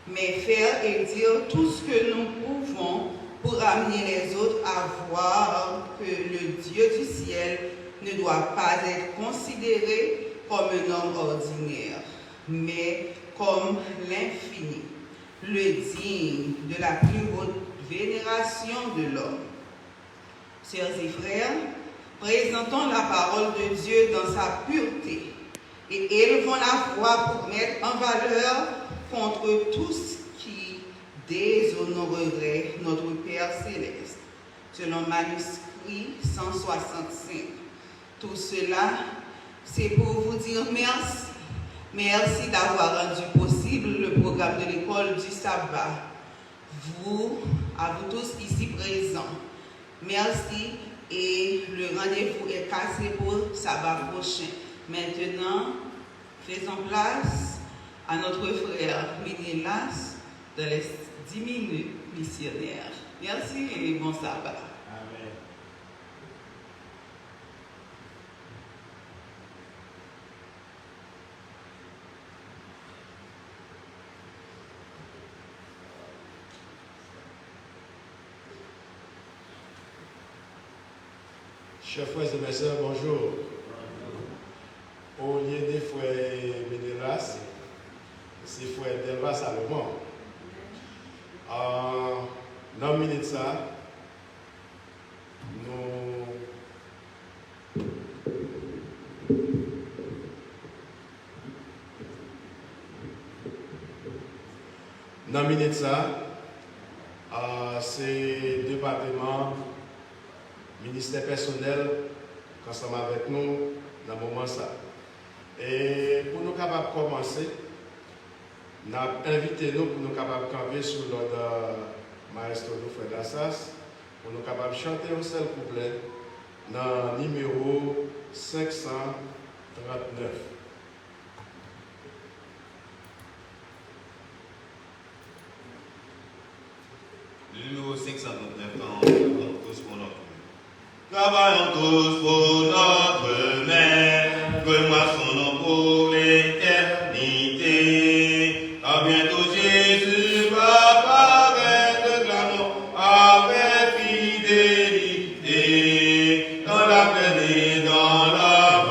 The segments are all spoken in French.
mais faire et dire tout ce que nous pouvons pour amener les autres à voir que le Dieu du ciel ne doit pas être considéré comme un homme ordinaire, mais comme l'infini, le digne de la plus haute vénération de l'homme. Sœurs et frères, présentons la parole de Dieu dans sa pureté et élevons la voix pour mettre en valeur contre tout ce qui déshonorerait notre Père céleste, selon manuscrit 165. Tout cela, c'est pour vous dire merci. Merci d'avoir rendu possible le programme de l'école du sabbat. À vous tous ici présents, merci et le rendez-vous est cassé pour sabbat prochain. Maintenant, faisons place à notre frère Ménélas dans les 10 minutes missionnaires. Merci et bon sabbat. Amen. Chers frères et mes sœurs, bonjour. Au lieu des frères Ménélas, c'est frère Delva Salomon. Dans une minute ça, c'est le département ministère personnel ensemble avec nous dans le moment ça. Et pour nous capables de commencer, nous avons invité nous pour nous capables de camper sur l'ordre maestro de Frère Dassas, pour nous capables de chanter un seul couplet dans le numéro 539. Le numéro 539, travaillons tous pour notre mère. Travaillons tous pour notre mère, que moissonnons pour l'éternité. À bientôt Jésus va paraître, clamons avec fidélité. Dans la plaine et dans la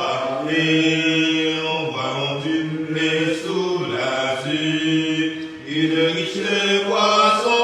vallée, on va onduler sous l'azur. Une riche boisson.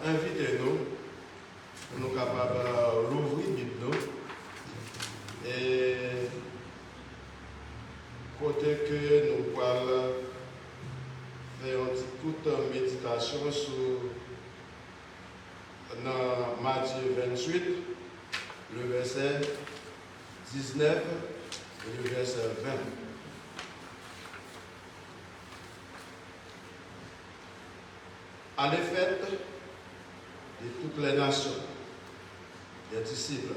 Invitez-nous pour nous capables d'ouvrir Bible et côté que nous pourrons faire une petite méditation sur dans Matthieu 28, le verset 19 et le verset 20. À l'effet de toutes les nations, les disciples,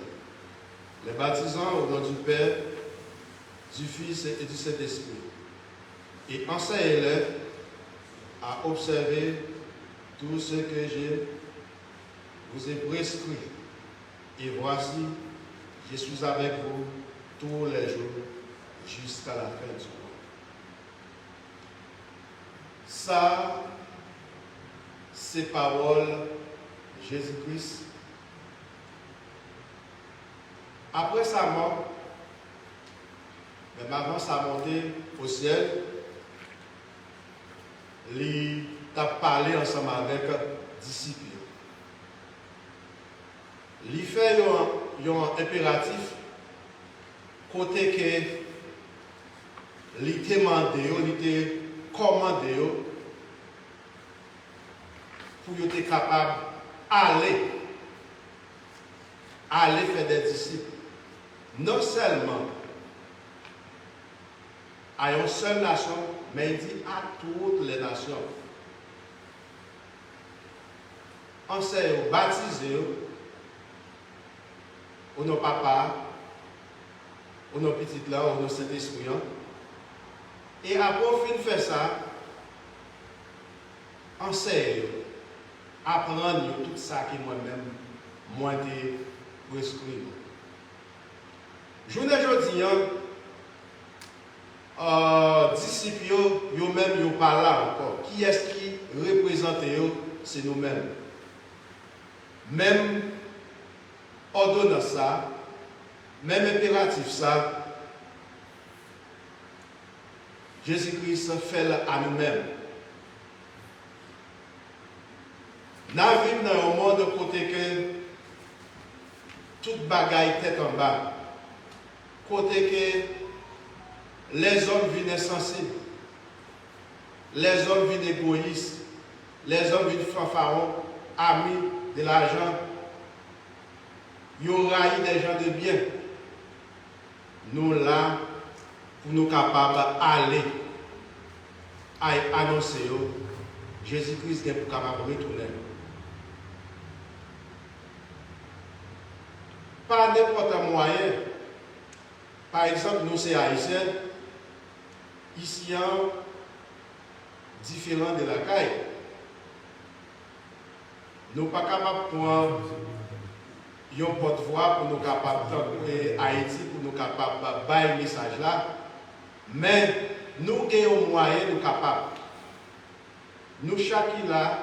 les baptisant au nom du Père, du Fils et du Saint-Esprit, et enseignez-les à observer tout ce que je vous ai prescrit. Et voici, je suis avec vous tous les jours jusqu'à la fin du monde. Ça, ces paroles, Jésus-Christ, après sa mort, même avant sa montée au ciel, il a parlé ensemble avec les disciples. Il fait un impératif côté que il demandé, il commandé pour être capable d'aller faire des disciples. Non seulement à une seule nation, mais il dit à toutes les nations. Enseignez, baptisez, ou nos papas, ou nos petites là, ou nos Saint-Esprit. Et après, au fin de faire ça, enseignez, apprenez tout ça que moi-même, moi, j'ai prescrit. Je vous dis, disciples, eux-mêmes, ils parlent là encore. Qui est-ce qui représente eux? C'est nous-mêmes. Même ordonnance ça, même impératif ça, Jésus-Christ fait à nous-mêmes. Nous vivons dans un monde côté que toute bagaille tête en bas. Côté que les hommes viennent insensibles, les hommes viennent égoïstes, les hommes viennent fanfarons, amis de l'argent. Ils ont raillé des gens de bien. Nous là, pour nous capables d'aller annoncer Jésus-Christ est pour capable de retourner. Par n'importe quel moyen. Par exemple, nous, c'est haïtiens, ici, différent de la caille. Nous ne sommes pas capables de prendre un porte-voix pour nous capables de Haïti, pour nous capables de faire un message là. Mais nous avons un moyen, nous capables. Nous, chacun là,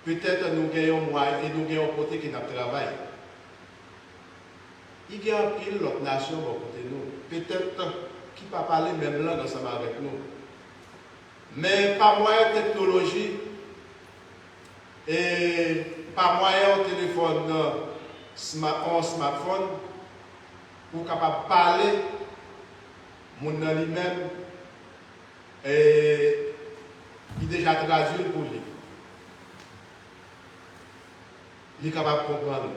peut-être nous avons un moyen et nous avons un côté qui n'a pas travaillé. Il y a un pile l'autre nation à côté de nous. Peut-être qui ne peut pas parler même langue ensemble avec nous. Mais par moyen de technologie et par moyen de téléphone, smartphone, pour capable parler, mon lui-même, et il est déjà traduit pour lui. Il est capable de comprendre.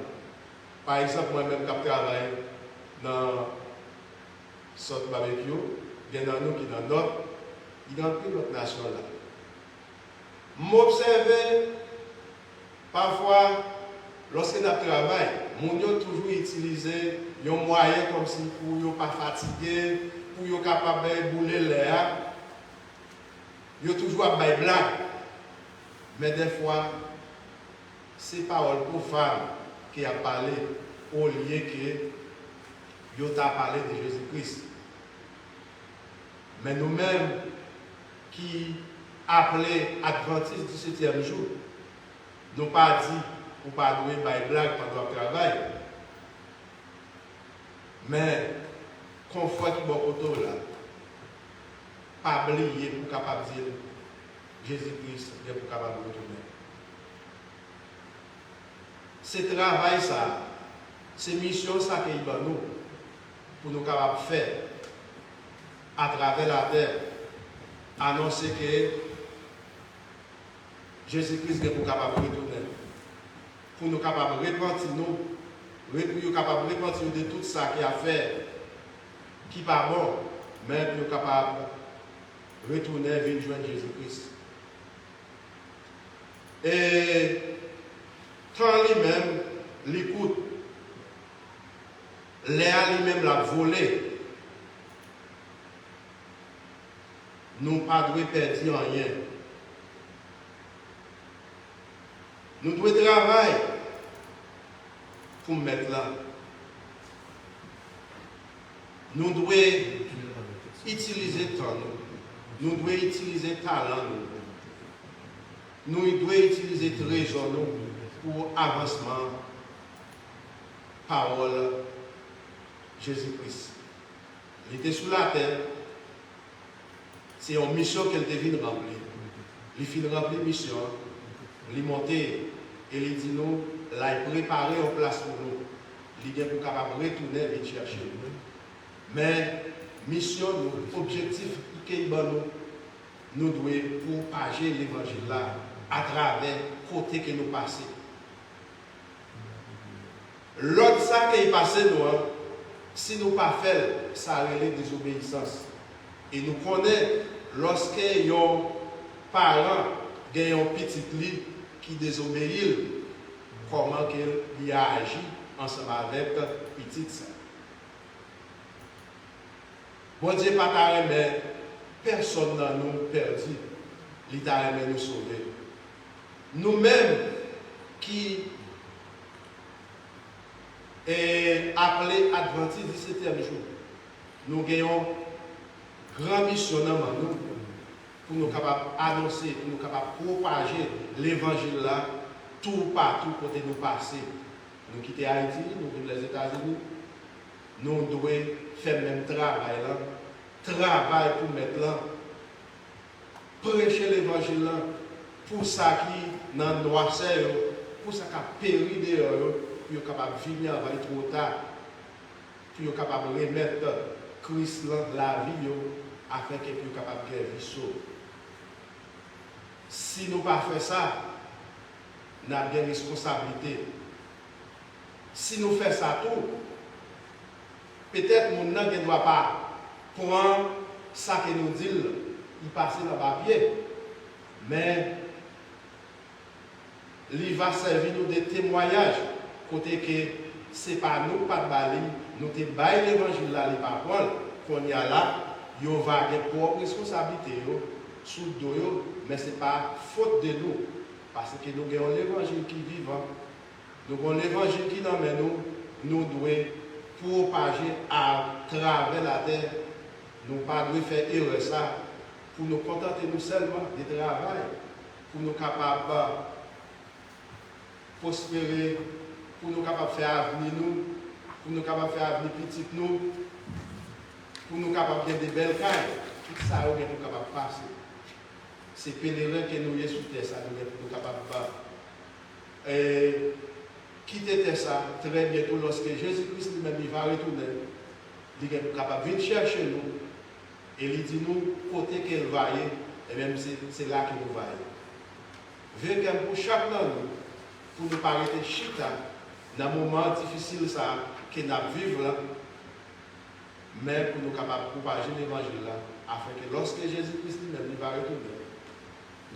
Par exemple, moi-même, quand je travaille dans ce barbecue, il y en a nous qui sont dans notre, il y a plus notre nation là. M'observer, parfois, lorsque je travaille, mon yo toujours utilisé un moyen comme si pour ne pas fatiguer, pour ne pas capable de bouler l'air. Yo toujours à bailler blague. Mais des fois, c'est paroles profanes qui a parlé au lieu que yo t'a parlé de Jésus-Christ. Mais nous-mêmes qui appelés adventistes du 7e jour, nous pas dit pour pas douer by blague pendant le travail. Mais confort qui bon autour là, pas oublier pour capable dire Jésus-Christ est pour capable de retourner. C'est travail ça, c'est mission ça qu'il y a nous pour nous capables de faire à travers la terre, annoncer que Jésus-Christ est pour capable de retourner. Pour nous capables de repentir nous, pour nous capables de repentir de tout ça qui a fait, qui n'est pas bon, mais pour nous capables de retourner vers joindre Jésus-Christ. Et quand lui-même l'écoute, Léa lui-même l'a volé, nous ne pas perdre rien. Nous devons travailler pour mettre là. Nous devons utiliser le temps. Nous devons utiliser le talent. Nous devons utiliser le trésor pour avancement. Parole Jésus-Christ. Il était sur la terre. C'est une mission qu'elle devait remplir. Il fit remplir mission. Il montait et il dit nous, là, il préparait en place pour nous. Il est pour capable de retourner et chercher nous. Mais mission, nous, objectif, nous devons propager l'évangile là à travers côté que nous passons. L'autre ça qui est passé nous, si nous pas fait, ça relève désobéissance. Et nous connaissons lorsque un parent a un petit lit qui désobéit, comment il a agi ensemble avec petit ça. Bon Dieu pas ta mais personne n'a nous perdu, il t'a aimé nous sauver. Nous-mêmes qui est appelé Adventiste 17e jour, nous gagnons grand missionnaire nous pour nous capables d'annoncer, pour nous capables de propager l'évangile là tout partout côté nous passer. Nous quitter Haïti, nous venons les États-Unis, nous devons faire le même travail là, travail pour mettre là, prêcher l'évangile là, pour ça qui dans le noirceur, pour ça qui a péri dehors, pour être capable de venir avant trop tard, pour être capable de remettre Christ dans la vie, afin qu'il soit capable de faire vie sauve. Si nous ne pas faire ça, nous avons des responsabilités. Si nous faisons ça tout, peut-être que nous ne doit pas prendre ça que nous disons, il passe dans le papier, mais il va servir nous des témoignages, côté que ce n'est pas nous, pas de bali, nous te baillons l'évangile là, les paroles, qu'on y a là, il va avoir des propres responsabilités sous le dos, mais ce n'est pas faute de nous, parce que nous avons l'évangile qui est vivant, nous avons l'évangile qui nous mène, nous devons propager à travers la terre, nous ne devons pas faire erreur ça, pour nous contenter nous seulement du travail, pour nous capables de prospérer, pour nous capables de faire avenir nous, pour nous capables de faire avenir petit nous, pour nous capables de faire des belles cailles, tout ça, nous sommes capables de passer. C'est pèlerin que nous sommes sur terre, ça, nous sommes capables de quitter ça très bientôt lorsque Jésus-Christ lui-même va retourner. Il est capable de venir chercher nous et il dit nous, côté qu'il va, et même c'est là qu'il nous va. Veillez pour chaque nous, pour nous pas arrêter chita dans un moment difficile ça, que nous vivons là, mais pour nous capables de propager l'évangile là, afin que lorsque Jésus-Christ lui-même va retourner,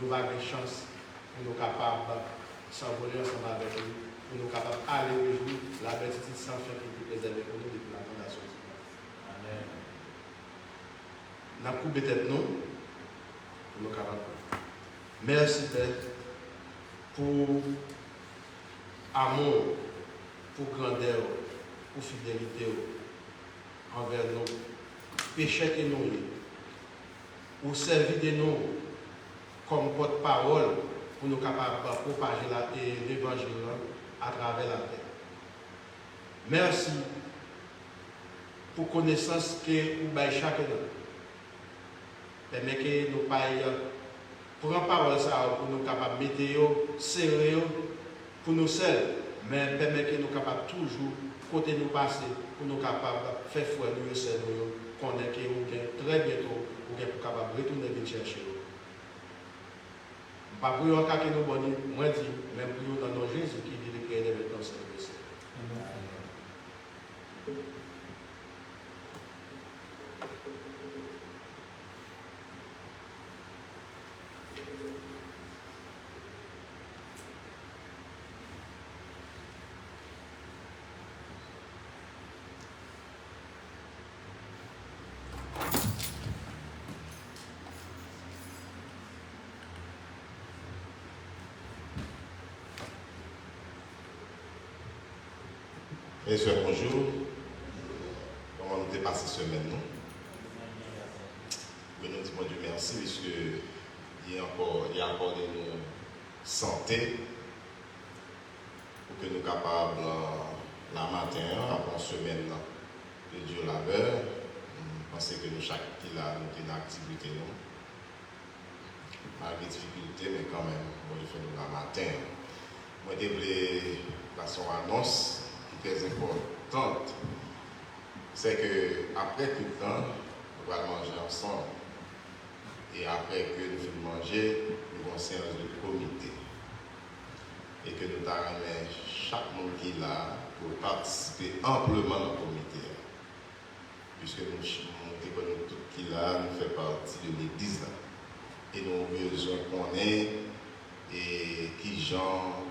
nous avons une chance pour nous capables de s'envoler ensemble avec lui, pour nous capables d'aller réjouir la béatitude sans fin qui est préservée pour nous depuis la fondation. Amen. Nous avons coupé tête nous, pour nous capables. Merci Père pour amour, pour grandeur, pour fidélité envers nous, péché que nous, pour servir de nous comme porte-parole pour nous capables de propager l'évangile à travers la terre. Merci pour connaissance que nous avons chacun. Permet que nous prendre parole ça pour nous capables de mettre serré pour nous seuls, mais permet que nous capables toujours côté nous passer pour nous capables de faire foi nous seuls nous connaît que nous très bientôt pour être capable de retourner venir chercher. Pas pour un cas que nous bonnes, moi dis, même pour nous dans Jésus qui dit de créer des vêtements sans le. Mes soeurs, bonjour. Comment nous avons passé cette semaine? Nous nous disons Dieu merci, puisque il y a encore de nous santé pour que nous soyons capables, la matin, avant semaine de Dieu labeur, penser que nous, chaque qui là, nous avons une activité, malgré difficulté, mais quand même, on le fait la matin. Moi, je voulais passer une annonce très importante c'est que après tout le temps, nous allons manger ensemble. Et après que nous finissons de manger, nous allons séance de comité. Et que nous avons chaque monde qui est là pour participer amplement dans le comité. Puisque nous tous qui là, nous faisons partie de l'église là. Et nous avons besoin qu'on ait et qui genre.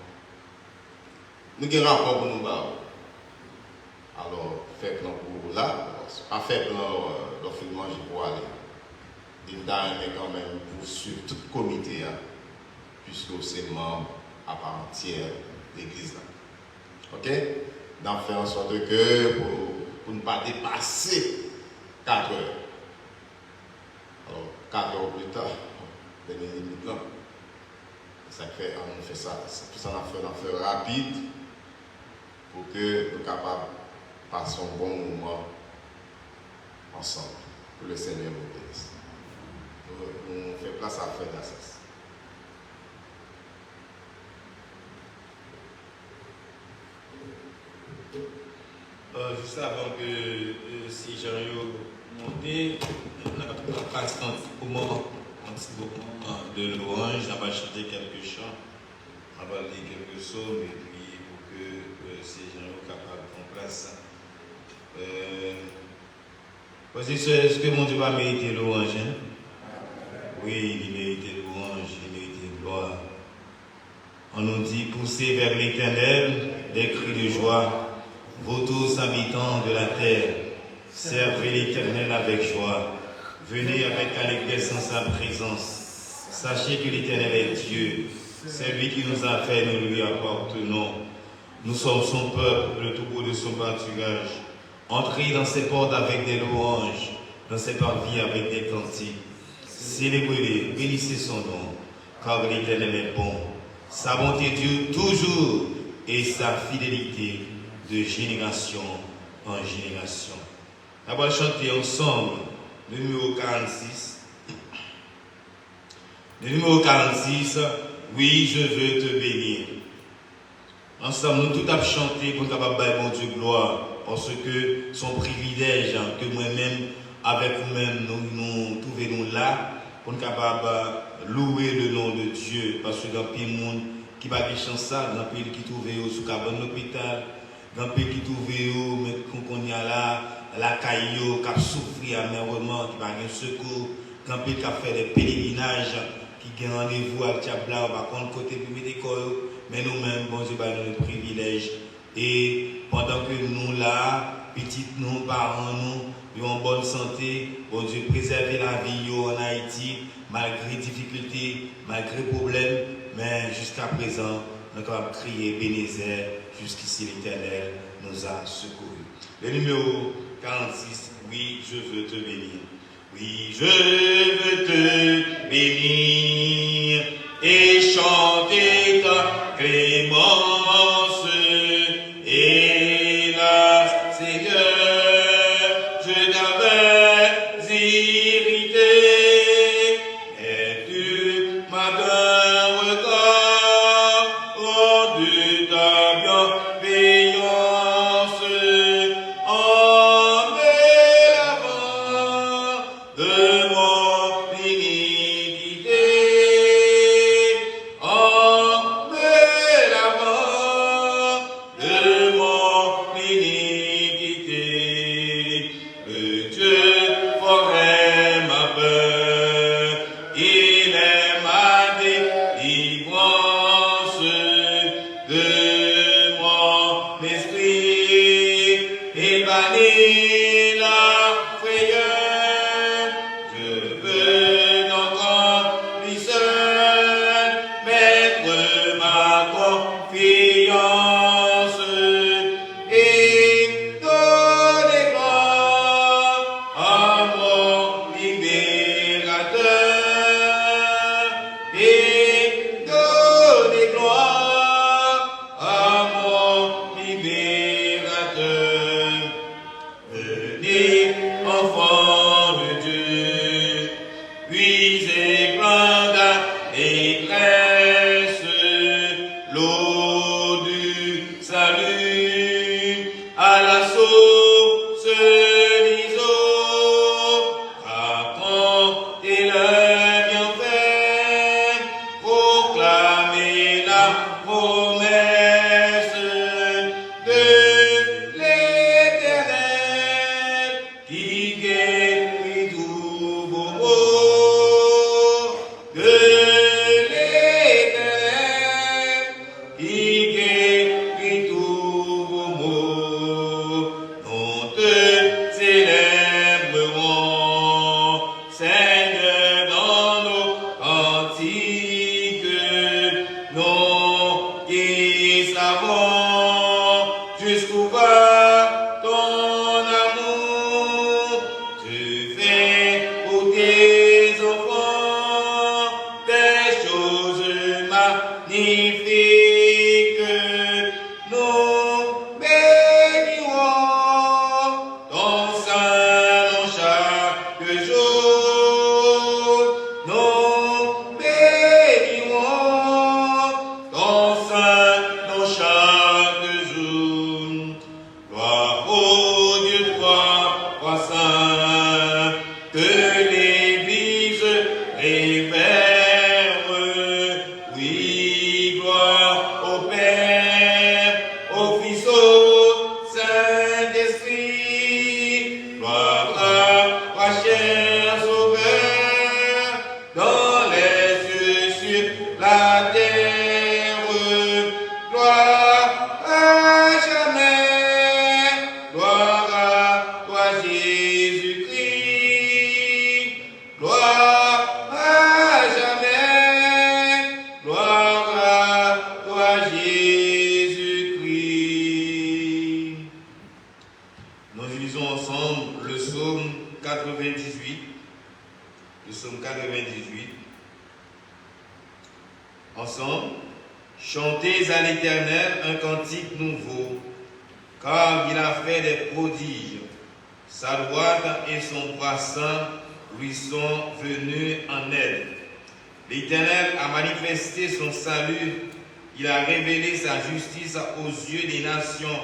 Nous avons un rapport pour nous battre. Alors, fait plan pour là, pas fait plan de faire manger pour aller. Il y a quand même pour suivre tout le comité, puisque c'est membre à part entière de l'église. Ok? D'en faire en sorte que pour ne pas dépasser 4 heures. Alors, 4 heures plus tard, on a des limites là. Ça fait, on fait ça. Ça on fait rapide pour que nous soyons capables de passer un bon moment ensemble pour le Seigneur vous bénisse. On fait place à faire d'assas. Juste avant que si Jean-Yo monte, on a passé un petit moment de louange, on va chanter quelques chants, on va lire quelques psaumes et puis pour que si Jean-Yo est capable de prendre place. Est-ce que mon Dieu va mériter louange? Oui, il mérite louange, il mérite gloire. On nous dit poussez vers l'Éternel des cris de joie. Vous tous habitants de la terre, servez l'Éternel avec joie. Venez avec allégresse en sa présence. Sachez que l'Éternel est Dieu. C'est lui qui nous a fait, nous lui appartenons. Nous sommes son peuple, le troupeau de son pâturage. Entrez dans ses portes avec des louanges, dans ses parvis avec des cantiques. Célébrez-le, bénissez son nom, car l'Éternel est bon. Sa bonté dure toujours et sa fidélité de génération en génération. On va chanter ensemble le numéro 46. Le numéro 46, oui, je veux te bénir. Ensemble, nous tout avons chanté pour capable de bon Dieu gloire, parce que son privilège que moi-même, avec vous-même, nous trouvons là, pour capable louer le nom de Dieu, parce que dans le monde qui va de chance ça, dans le pays qui trouve sous cabane l'hôpital, dans le pays qui trouve mais qu'on y a là, la caillou qui a souffert amèrement, qui va de secours, dans le pays qui a fait des pèlerinages, qui a rendez-vous avec Tchabla, on va prendre côté du médical, mais nous-mêmes, bon Dieu, nous le privilège. Et pendant que nous là, petites nous, parents nous, en bonne santé, bon Dieu, préserver la vie en Haïti, malgré difficultés, malgré problèmes, mais jusqu'à présent, nous avons crié Bénézer, jusqu'ici l'Éternel nous a secourus. Le numéro 46, oui, je veux te bénir. Oui, je veux te bénir et chanter ta clémence. Hélas, Seigneur, je t'avais irrité, et tu m'as d'un regard rendu ta bienveillance. En m'élevant de mon iniquité, en m'élevant de mon iniquité, le Dieu forêt ma peur, il est ma délivrance de mon esprit, il bannit la frayeur. Je veux d'encore lui seul mettre ma confiance et donner gloire à mon libérateur et donner gloire à mon libérateur. Venez, enfants de Dieu, puisez plein d'allégresse l'eau du salut à la source le psaume 98. Le psaume 98. Ensemble. Chantez à l'Éternel un cantique nouveau, car il a fait des prodiges. Sa droite et son bras saint lui sont venus en aide. L'Éternel a manifesté son salut, il a révélé sa justice aux yeux des nations.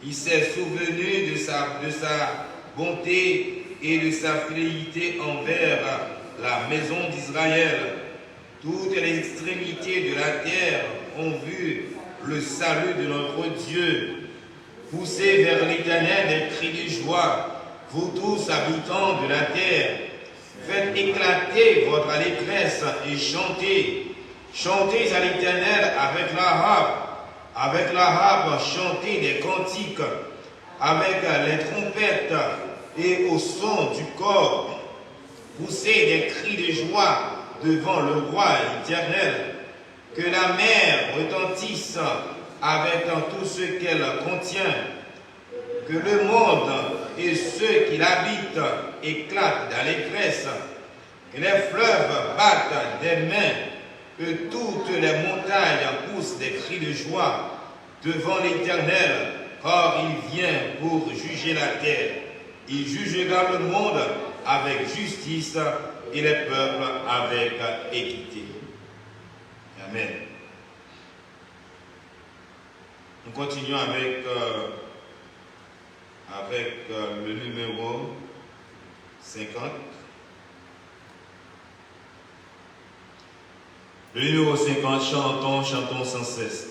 Il s'est souvenu de sa bonté et de sa fidélité envers la maison d'Israël. Toutes les extrémités de la terre ont vu le salut de notre Dieu. Poussez vers l'Éternel des cris de joie, vous tous habitants de la terre. Faites éclater votre allégresse et chantez. Chantez à l'Éternel avec la harpe. Avec la harpe, chantez des cantiques. Avec les trompettes et au son du corps. Poussez des cris de joie devant le roi éternel. Que la mer retentisse avec tout ce qu'elle contient. Que le monde et ceux qui l'habitent éclatent d'allégresse. Que les fleuves battent des mains. Que toutes les montagnes poussent des cris de joie devant l'Éternel, car il vient pour juger la terre. Il jugera le monde avec justice et les peuples avec équité. Amen. Nous continuons avec le numéro 50. Le numéro 50, chantons sans cesse.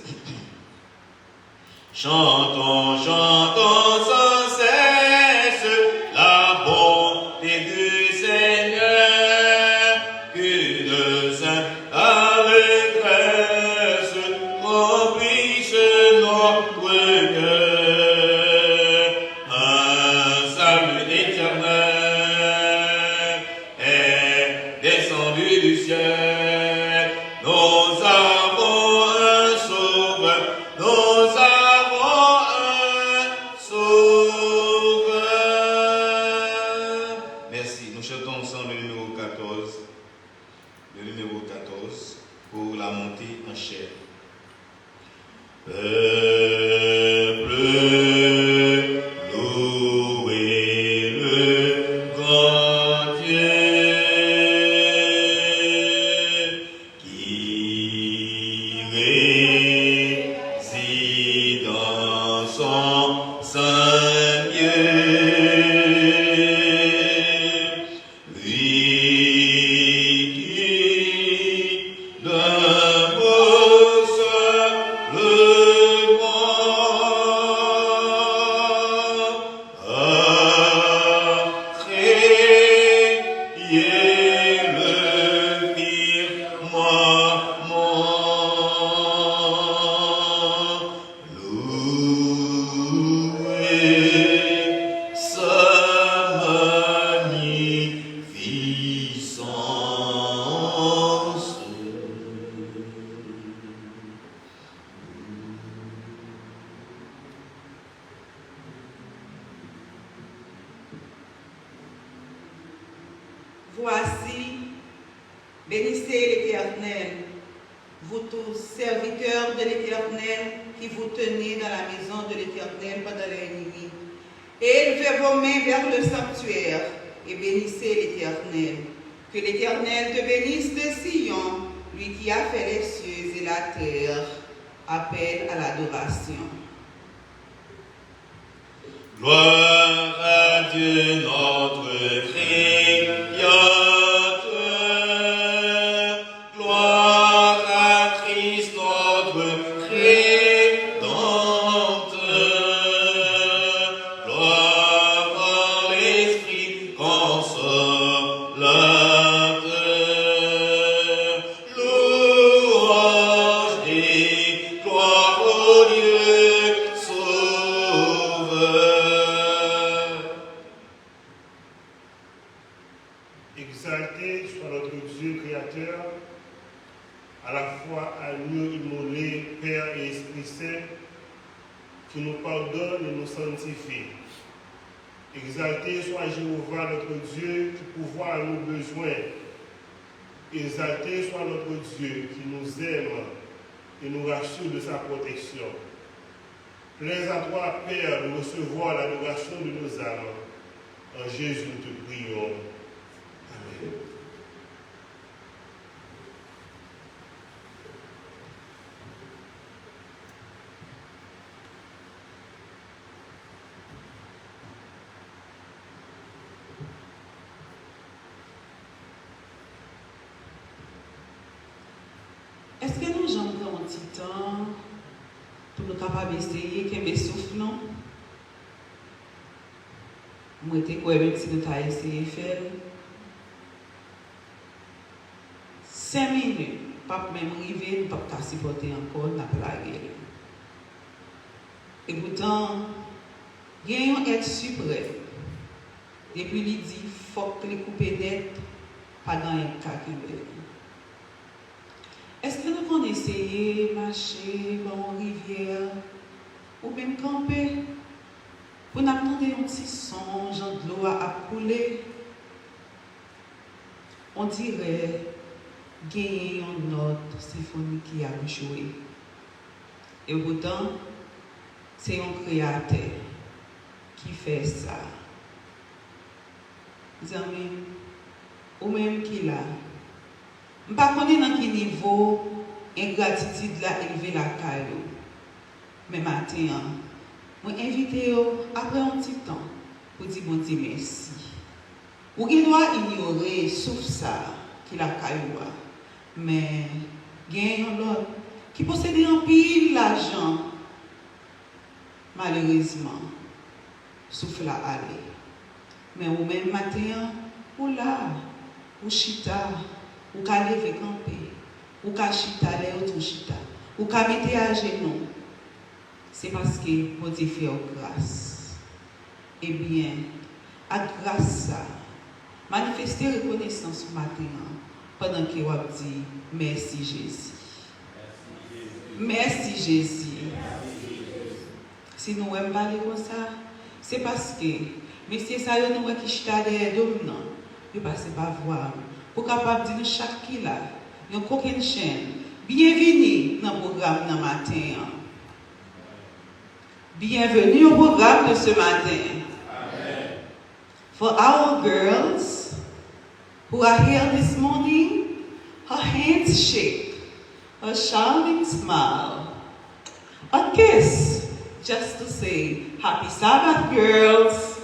Chantons sans cesse la bonté du Seigneur, qu'une sainte allégresse remplisse notre cœur. Un salut éternel est descendu du ciel. Nous avons un sauveur, nous avons un sauveur. Merci. Nous chantons ensemble le numéro 14. Le numéro 14 pour la montée en chair. Peuple, louez le grand Dieu qui réside dans son saint lieu. Lui qui d'un mot seulement a créé le firmament. Louez sa magnificence. Voici, bénissez l'Éternel, vous tous, serviteurs de l'Éternel, qui vous tenez dans la maison de l'Éternel pendant la nuit. Élevez vos mains vers le sanctuaire et bénissez l'Éternel. Que l'Éternel te bénisse de Sion, lui qui a fait les cieux et la terre. Appel à l'adoration. Gloire à Dieu notre Créateur. Gloire à Christ notre Rédempteur. Gloire à l'Esprit consolateur. Louange et gloire au Dieu sauveur. Exalté soit notre Dieu créateur, à la fois agneau immolé, Père et Esprit Saint, qui nous pardonne et nous sanctifie. Exalté soit Jéhovah notre Dieu qui pourvoit à nos besoins. Exalté soit notre Dieu qui nous aime et nous rassure de sa protection. Plaise à toi, Père, de recevoir l'adoration de nos âmes. En Jésus, nous te prions. Amen. Est-ce que nous j'en prends un petit temps pour nous capables d'essayer que mes souffles non? Moi, je quoi même si nous avons essayé de faire 5 minutes, pas même arriver, pas qu'à supporter encore, n'a pas la guerre. Et pourtant, il y a un être suprême. Depuis il dit, il faut que les coupes net, pas dans un cas qui est. Est-ce que nous pouvons essayer de marcher dans une rivière ou même camper pour nous attendre un petit son, genre de l'eau à couler? On dirait qu'il y a une autre symphonie qui a joué. Et pourtant, c'est un créateur qui fait ça. Mes amis, ou même qui l'a. Je ne sais pas dans quel niveau ingratitude là élevé la caillou. Mais matin, je invite après un petit temps pour dire bon Dieu merci. Ou il doit ignorer sauf ça qui la caillou. Mais il y a un autre qui possède un pile l'argent. Malheureusement, souffle à aller. Mais au même matin, ou là, ou chita. Ou qu'à lever camper, ou qu'à chita, les autres chita, ou qu'à mettre à genoux, c'est parce que vous Dieu fait grâce. Eh bien, à grâce ça, manifester reconnaissance ce matin, pendant que vous dites merci Jésus. Merci Jésus. Si nous n'aimons pas comme ça, c'est parce que, mais c'est ça, nous qui chita derrière dominant, nous ne passons pas voir. Pour capable de dire chaque qui là, il y a aucune chaîne. Bienvenue dans le programme de matin. Bienvenue au programme de ce matin. Amen. For our girls who are here this morning, her hands shake, a shining smile, a kiss, just to say, Happy Sabbath, girls.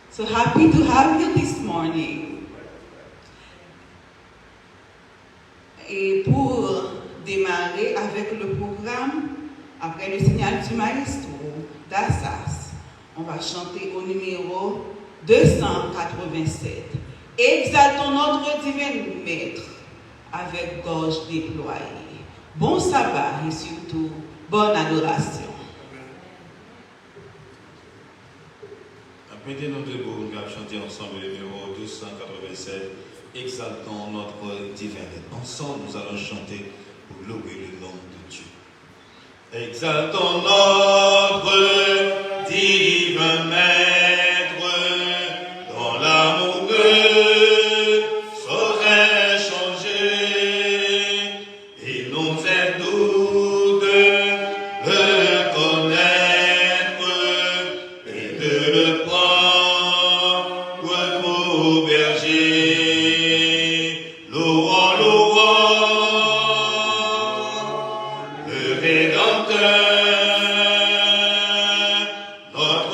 So happy to have you this morning. Et pour démarrer avec le programme, après le signal du maestro d'Assas, on va chanter au numéro 287. Exaltons notre divin maître avec gorge déployée. Bon sabbat et surtout bonne adoration. Mettez nos deux bouts, nous allons chanter ensemble le numéro 287. Exaltons notre divin maître. Ensemble, nous allons chanter pour louer le nom de Dieu. Exaltons notre divin maître dans l'amour ne saurait changer. Il nous aide tous de le connaître et de le prendre pour berger. Le Rédempteur, notre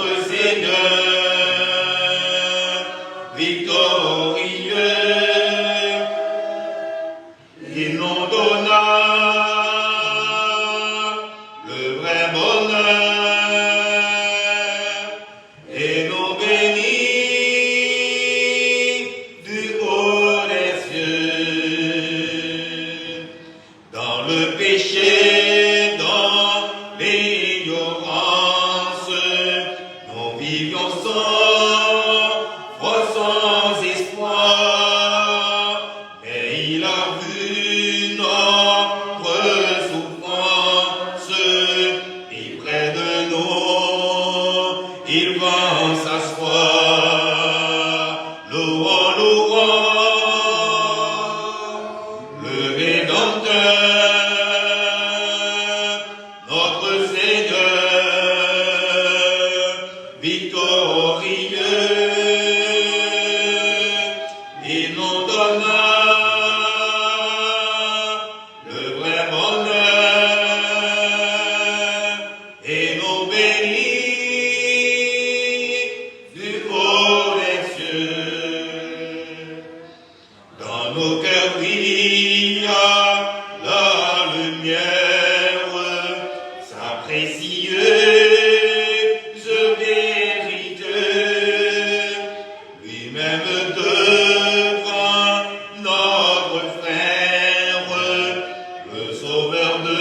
il nous donna le vrai bonheur et nous bénit du haut des cieux. Dans nos cœurs brilla la lumière, sa précieuse vérité, lui-même devint notre frère, le sauveur de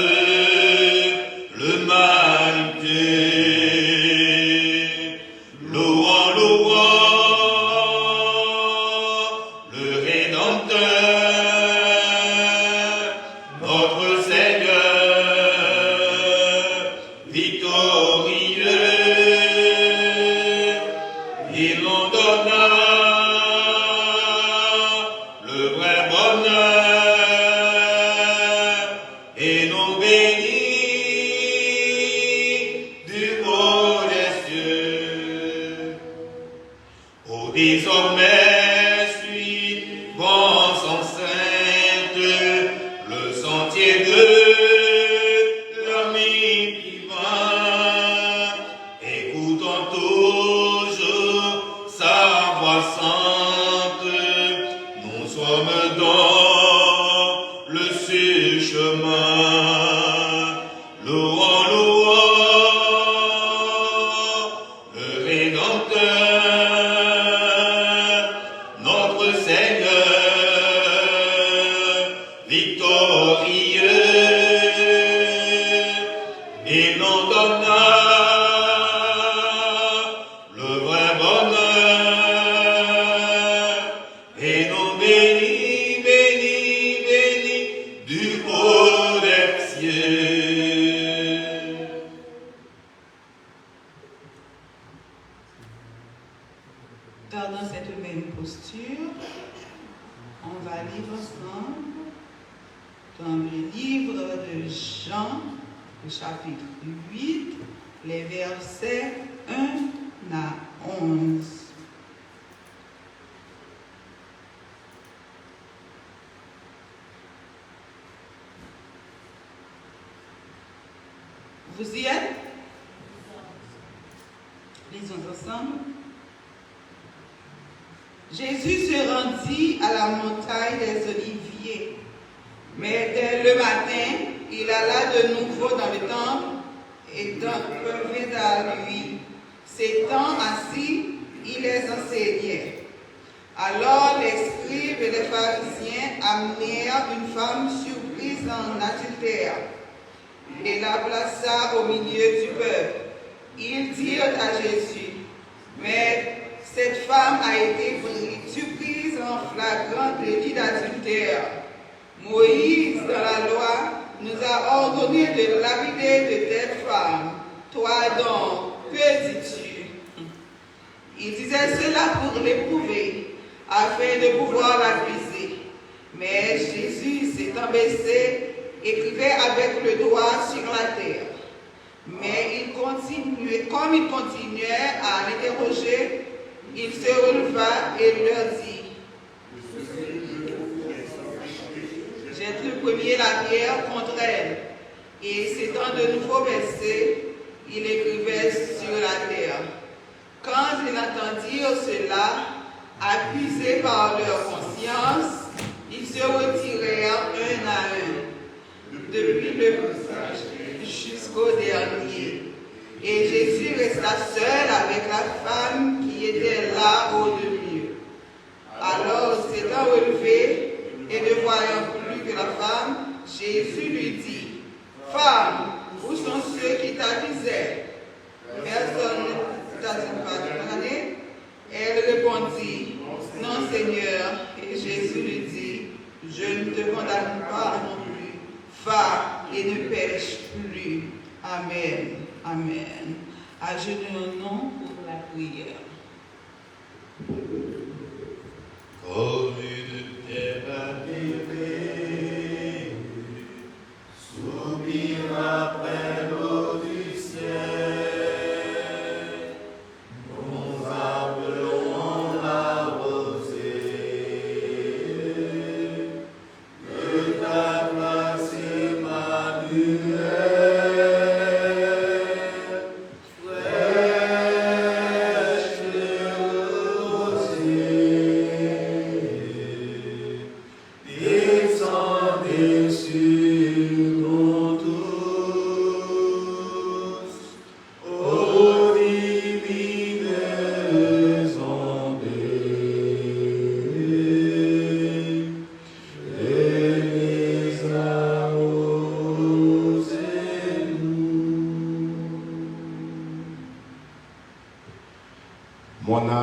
l'humanité. Louons, le Rédempteur, notre Seigneur, victorieux. Il nous donna le vrai bonheur et nous bénit du haut des cieux. Oh, désormais, suivons sans sainte le sentier de l'ami divin, écoutons toujours sa voix sainte. Nous sommes dans le sûr chemin. Louons, le Rédempteur, notre Seigneur, victorieux. Il nous donna le vrai bonheur et nous bénit, du haut des cieux. Dans cette même posture, on va lire ensemble dans le livre de Jean, le chapitre 8, les versets 1 à 11. Vous y êtes? Lisons ensemble. Jésus se rendit à la montagne des Oliviers. Mais dès le matin, il alla de nouveau dans le temple et revint à lui. S'étant assis, il les enseignait. Alors les scribes et les pharisiens amenèrent une femme surprise en adultère et la plaça au milieu du peuple. Ils dirent à Jésus, mais cette femme a été surprise en flagrant délit d'adultère. Moïse, dans la loi, nous a ordonné de lapider de telle femme. Toi donc, que dis-tu? Il disait cela pour l'éprouver, afin de pouvoir l'accuser. Mais Jésus, s'étant baissé, écrivait avec le doigt sur la terre. Mais comme il continuait à l'interroger, il se releva et leur dit, jette le premier la pierre contre elle. Et s'étant de nouveau baissé, il écrivait sur la terre. Quand ils entendirent cela, accusés par leur conscience, ils se retirèrent un à un, depuis le plus sage jusqu'au dernier. Et Jésus resta seul avec la femme qui était là au milieu. Alors, s'étant relevé et ne voyant plus que la femme, Jésus lui dit, femme, où sont ceux qui t'accusaient? Personne ne t'a pas condamné? Elle répondit, non Seigneur. Et Jésus lui dit, je ne te condamne pas non plus. Va et ne pêche plus. Amen. Amen. Agenouillons pour la prière. Comme une terre abîmée, soupire après l'eau du ciel, mon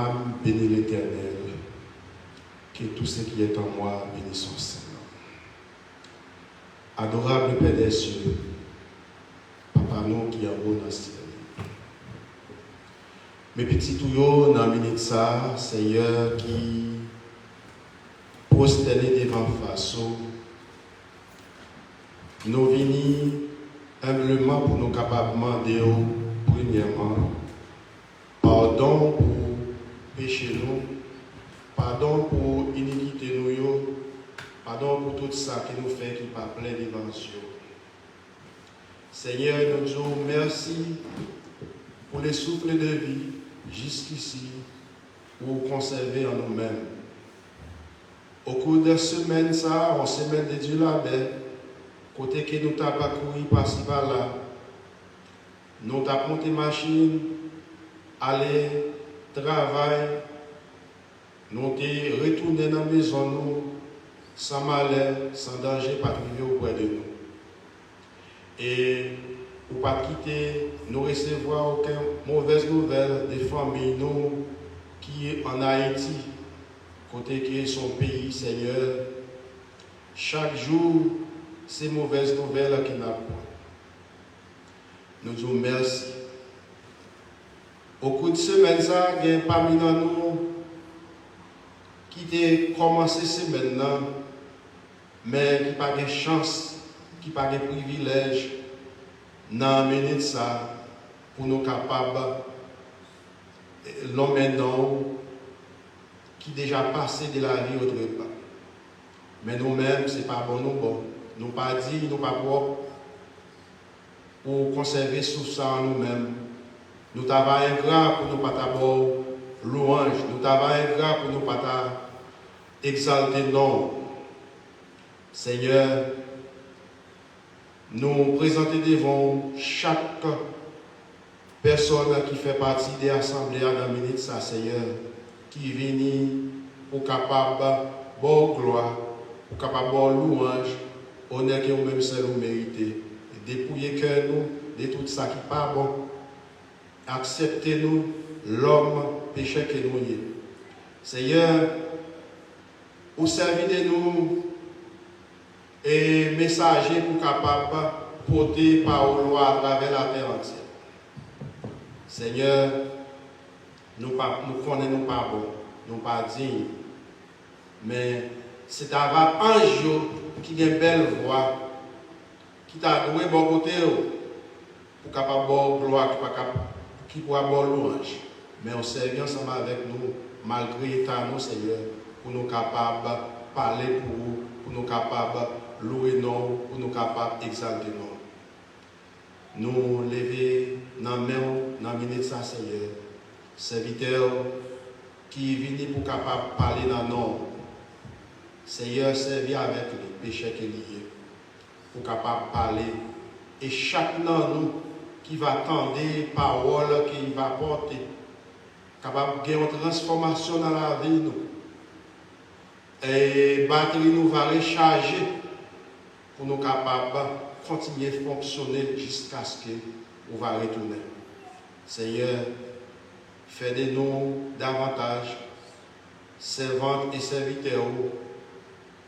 âme bénit l'Éternel, que tout ce qui est en moi bénisse son Seigneur. Adorable Père des cieux, Papa nous qui est haut dans le ciel. Mes petits touillots dans la minute ça, Seigneur, qui prosterné devant face, nous venons humblement pour nous capables de demander, premièrement, pardon pour péché nous, pardon pour iniquité nous, pardon pour tout ça qui nous fait qui pas plein d'invention. Seigneur, nous disons merci pour les souffles de vie jusqu'ici pour conserver en nous-mêmes. Au cours de semaine, ça, en semaine de Dieu la baie, côté que nous t'avons couru par-ci par-là, nous t'avons monté machine, aller, travail, nous t'avons retourné dans la maison, nous, sans malheur, sans danger, pas arriver auprès de nous. Et pour ne pas quitter, nous recevoir aucune mauvaise nouvelle des familles, nous, qui est en Haïti, côté qui est son pays, Seigneur. Chaque jour, ces mauvaises nouvelles qui n'a pas. Nous disons merci. Au cours de semaine, ça, il y a parmi nous qui a commencé cette semaine, mais qui n'a pas de chance, qui n'a pas de privilège, dans mener ça pour nous capables, l'homme maintenant, qui déjà passé de la vie autre part. Mais nous-mêmes, ce n'est pas bon, nous bon. Nous pas dit, nous pas propres pour conserver tout ça en nous-mêmes. Nous t'avons un grand pour nous pas d'abord louange. Nous t'avons un grand pour nous pas exalter non. Seigneur, nous présenter devant chaque personne qui fait partie des assemblées dans la minute, ça, Seigneur, qui vient pour capable de gloire, pour capable de louange, honneur que nous-mêmes seul nous méritons. Dépouiller que nous de tout ça qui n'est pas bon. Acceptez-nous l'homme péché que nous sommes. Seigneur, au service de nous et messager pour capable porter parole à travers la terre entière. Seigneur, nous connaissons pas bon, nous pas dignes, mais c'est avoir un jour qui a une belle voix, qui t'a donné bon côté pour capable de gloire, qui pourra avoir louange. Mais on servait ensemble avec nous, malgré l'état, nous, Seigneur, pour nous capables de parler pour vous, pour nous capables de louer nous, pour nous capables d'exalter nous. Nous lever dans la main, dans la minute, ça, Seigneur. Serviteur qui vient pour capable de parler dans nous. Seigneur, servir avec les péchés qui sont liés, pour capable de parler. Et chaque de nous qui va attendre les paroles qu'il va porter, capable de gagner une transformation dans la vie. Nous. Et la batterie nous va recharger pour nous capables de continuer à fonctionner jusqu'à ce que nous va retourner. Seigneur, fais de nous davantage servantes et serviteurs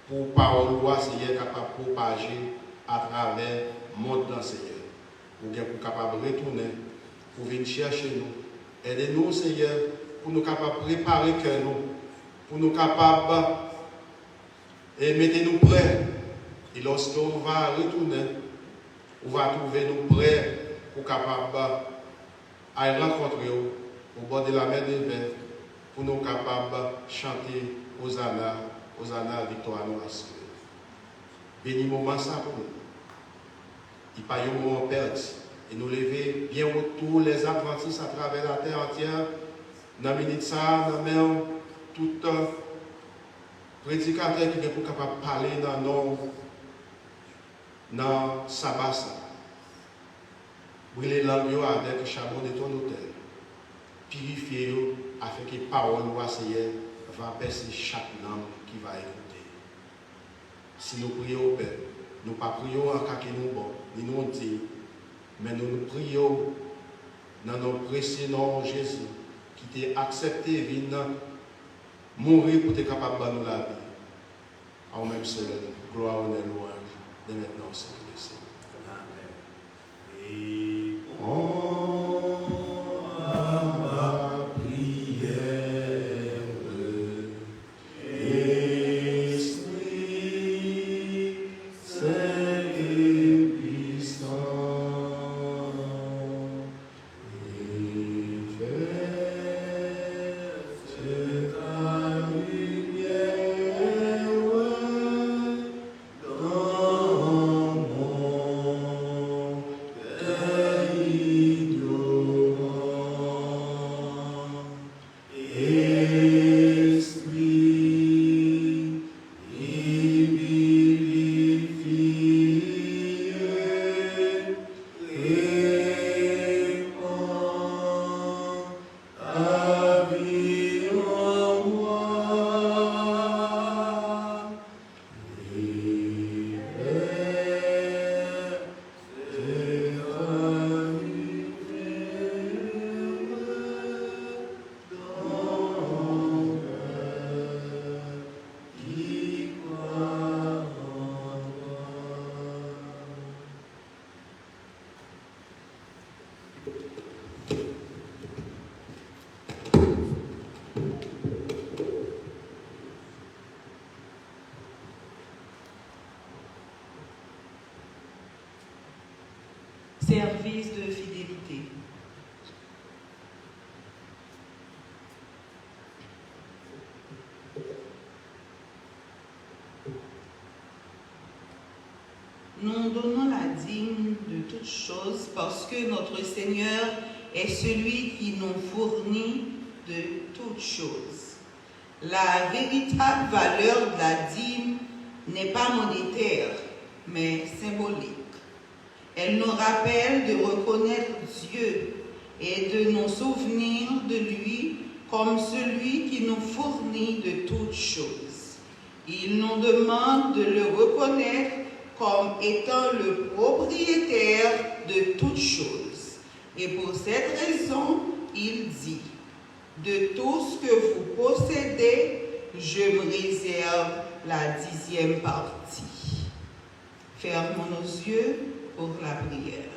pour parole, Seigneur, capable de propager à travers le monde, Seigneur. Pour capable de retourner, pour venir chercher nous. Aidez-nous, Seigneur, pour nous capables de préparer que nous, pour nous capables et mettez-nous prêts. Et lorsque on va retourner, on va trouver nous prêts pour capables à rencontrer au bord de la mer des Verts, pour nous capables de chanter Hosanna, Hosanna, victoire nous assure. Béni moment ça pour nous. Il n'y a pas un moment perdu. Et nous lever bien autour les Adventistes à travers la terre entière. Dans minute ça, dans tout prédicateur qui est pour capable de parler dans sabbat. Brûler langue avec le charbon de ton hôtel. Purifier afin que la parole Seigneur va percer chaque langue qui va écouter. Si nous prions au Père, nous ne prions pas en cas que nous bon, ni nous dit, mais nous prions dans nos précieux nom Jésus, qui t'a accepté et venir mourir pour être capable de nous la vie. En même seul, gloire, honneur, louange, dès maintenant, Seigneur. Amen. Et Service de fidélité. Nous donnons la dîme de toutes choses parce que notre Seigneur est celui qui nous fournit de toutes choses. La véritable valeur de la dîme n'est pas monétaire, mais symbolique. Elle nous rappelle de reconnaître Dieu et de nous souvenir de lui comme celui qui nous fournit de toutes choses. Il nous demande de le reconnaître comme étant le propriétaire de toutes choses. Et pour cette raison, il dit, « De tout ce que vous possédez, je me réserve la 10e partie. » Fermons nos yeux pour la prière.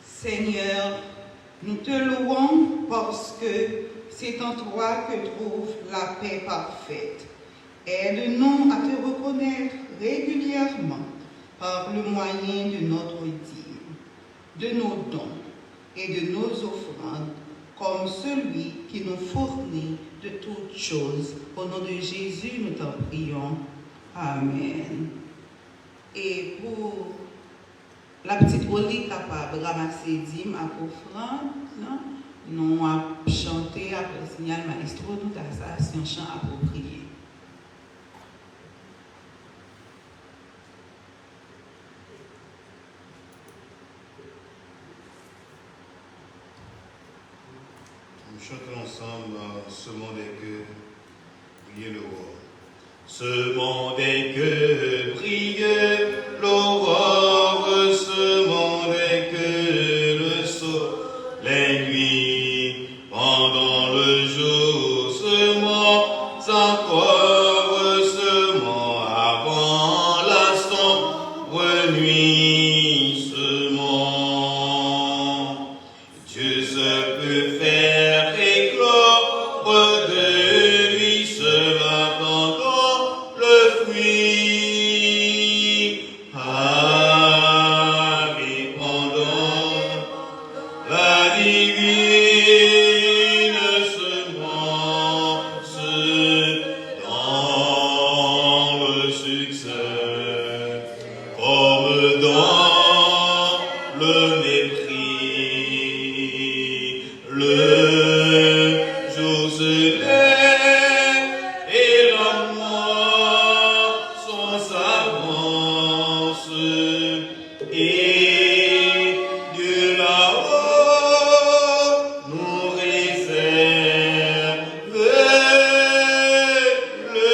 Seigneur, nous te louons parce que c'est en toi que trouve la paix parfaite. Aide-nous à te reconnaître régulièrement par le moyen de notre dîme, de nos dons et de nos offrandes, comme celui qui nous fournit de toutes choses. Au nom de Jésus, nous t'en prions. Amen. Et pour la petite Oli capable de ramasser dîme à offrande, nous avons chanté après le signal maestro, nous avons ça, c'est un chant approprié. Nous chantons ensemble Ce monde est que brille l'aurore. Ce monde est que brille l'aurore, ce monde est que le soleil nuit. Pendant le jour, semant encore, semant avant la sombre nuit, semant. Dieu se peut faire éclore de lui seul attendant le fruit. Ah, mais pendant la divine semence dans le succès, comme dans le mépris, le jour se lève et la moisson s'avance et Dieu là-haut nous réserve le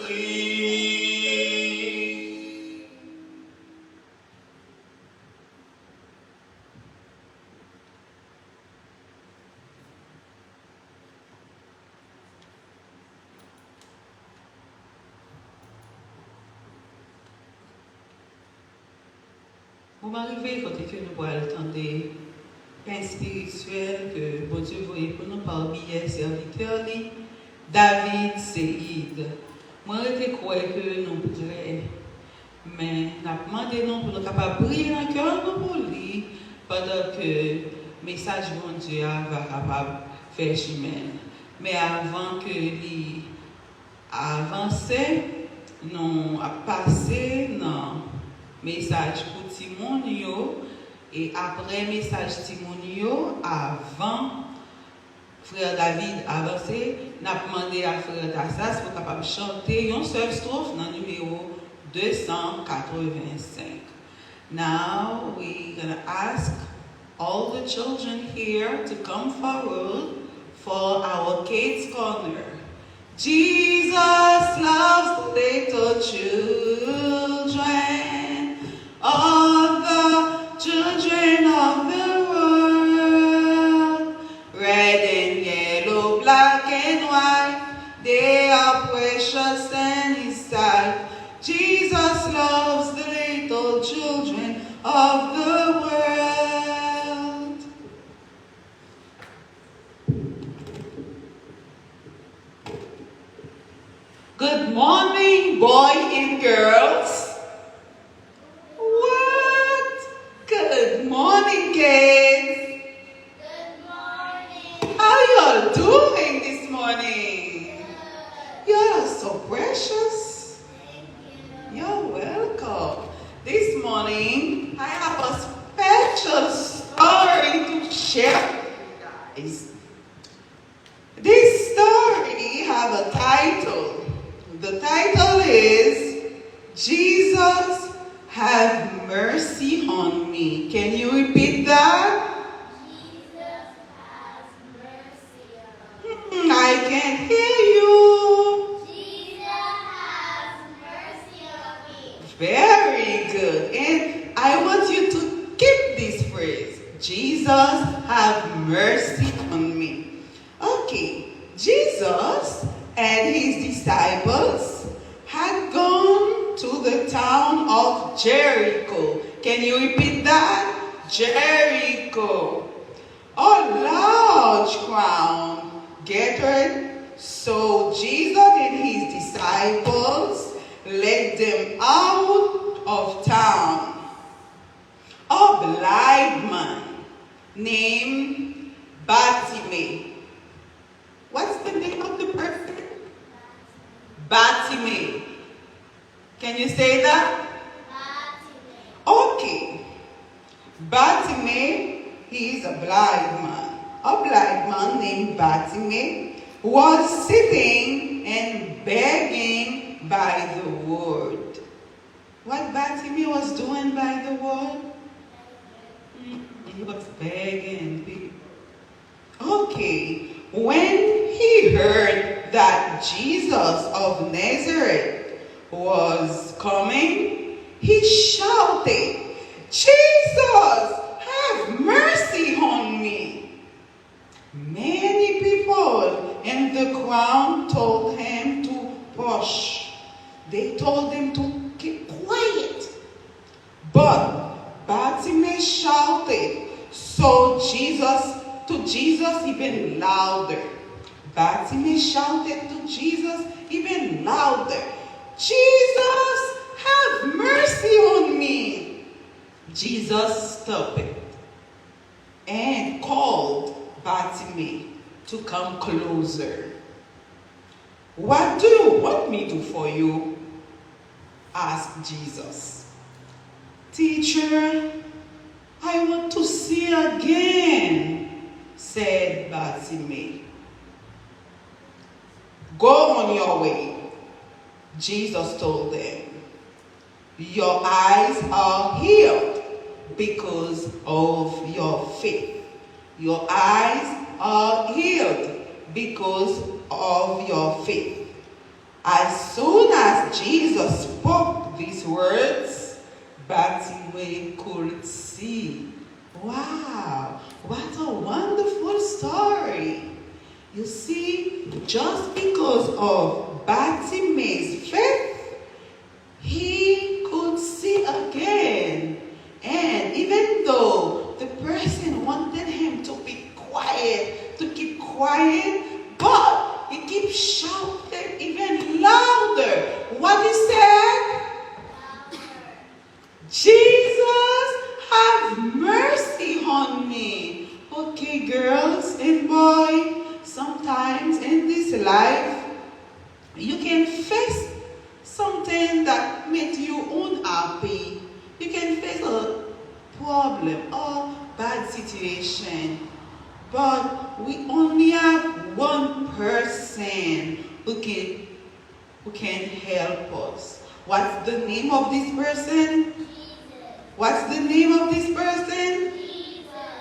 prix. m'arriver quand que nous pourrons entendre pain spirituel que bon Dieu voyait pour nous par billet serviteur David Seïd. Moi, je crois que nous pourrions, mais nous avons demandé nous pour nous capables de briller dans le cœur pour lui pendant que le message de bon Dieu va capable de faire chemin. Mais avant que lui avance, nous avons passé dans le message pour Timonio et après le message Timonio, avant frère David avancé, n'a demandé à frère Tassas pour capable de chanter une seule strophe dans le numéro 285. Now we're going to ask all the children here to come forward for our Kids Corner. Jesus loves the little children, all the children of the world. Red and yellow, black and white, they are precious in His sight. Jesus loves the little children of the world. Good morning, boys and girls. What? Good morning, kids. Good morning. How y'all doing this morning? You're so precious. Thank you. You're welcome. This morning, I have a special story to share with you guys. This story have a title. The title is Jesus Have Mercy on Me. Can you repeat that? Jesus has mercy on me. I can't hear you. Jesus has mercy on me. Very good. And I want you to keep this phrase. Jesus have mercy on me. Okay. Jesus and his disciples had gone to the town of Jericho. Can you repeat that? Jericho. A large crowd gathered, so Jesus and his disciples led them out of town. A blind man named Bartimaeus. What's the name of the person? Bartimaeus. Can you say that? Okay. Bartimaeus, he is a blind man. A blind man named Bartimaeus was sitting and begging by the word. What Bartimaeus was doing by the word? He was begging. Okay. When he heard that Jesus of Nazareth was coming, he shouted, Jesus, have mercy on me. Many people in the crowd told him to hush. They told him to keep quiet. But Bartimaeus shouted, so Jesus even louder. Bartimaeus shouted to Jesus even louder, Jesus, have mercy on me. Jesus stopped and called Bartimaeus to come closer. What do you want me to do for you? Asked Jesus. Teacher, I want to see again, said Bartimaeus. Go on your way, Jesus told them. Your eyes are healed because of your faith. Your eyes are healed because of your faith. As soon as Jesus spoke these words, Bartimaeus could see. Wow, what a wonderful story. You see, just because of Bartimaeus' faith, he could see again. And to keep quiet, but he keeps shouting even louder. What he said? Jesus, have mercy on me. Okay, girls and boys, sometimes in this life, you can face something that makes you unhappy. You can face a problem or bad situation. But we only have one person who can help us. What's the name of this person? What's the name of this person?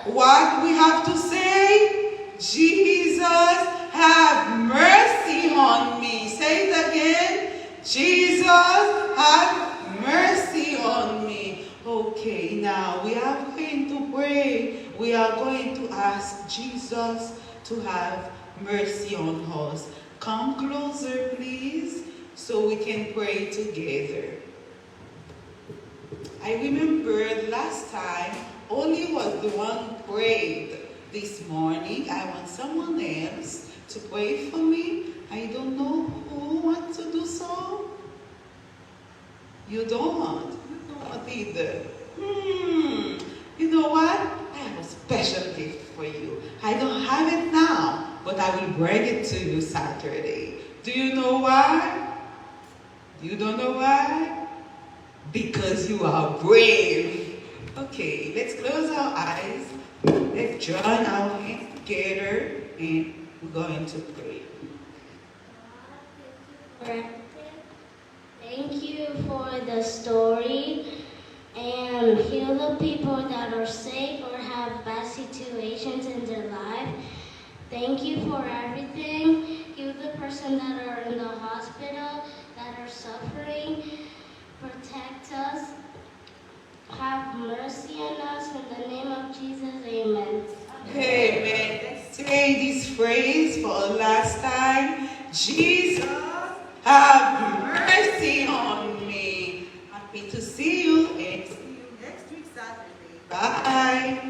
What we have to say? Jesus, have mercy on me. Say it again. Jesus, have mercy on me. Okay, now we are going to pray. We are going to ask Jesus to have mercy on us. Come closer, please, so we can pray together. I remember last time, Oli was the one who prayed. This morning, I want someone else to pray for me. I don't know who wants to do so. You don't want? You don't want either. You know what? I have a special gift for you. I don't have it now, but I will bring it to you Saturday. Do you know why? You don't know why? Because you are brave. Okay, let's close our eyes. Let's join our hands together and we're going to pray. Thank you for the story and heal the people that are sick or have bad situations in their life. Thank you for everything. Heal the person that are in the hospital, that are suffering. Protect us. Have mercy on us. In the name of Jesus, amen. Amen. Let's say this phrase for the last time. Jesus, have mercy on me. Happy to see you and see you next week Saturday. Bye.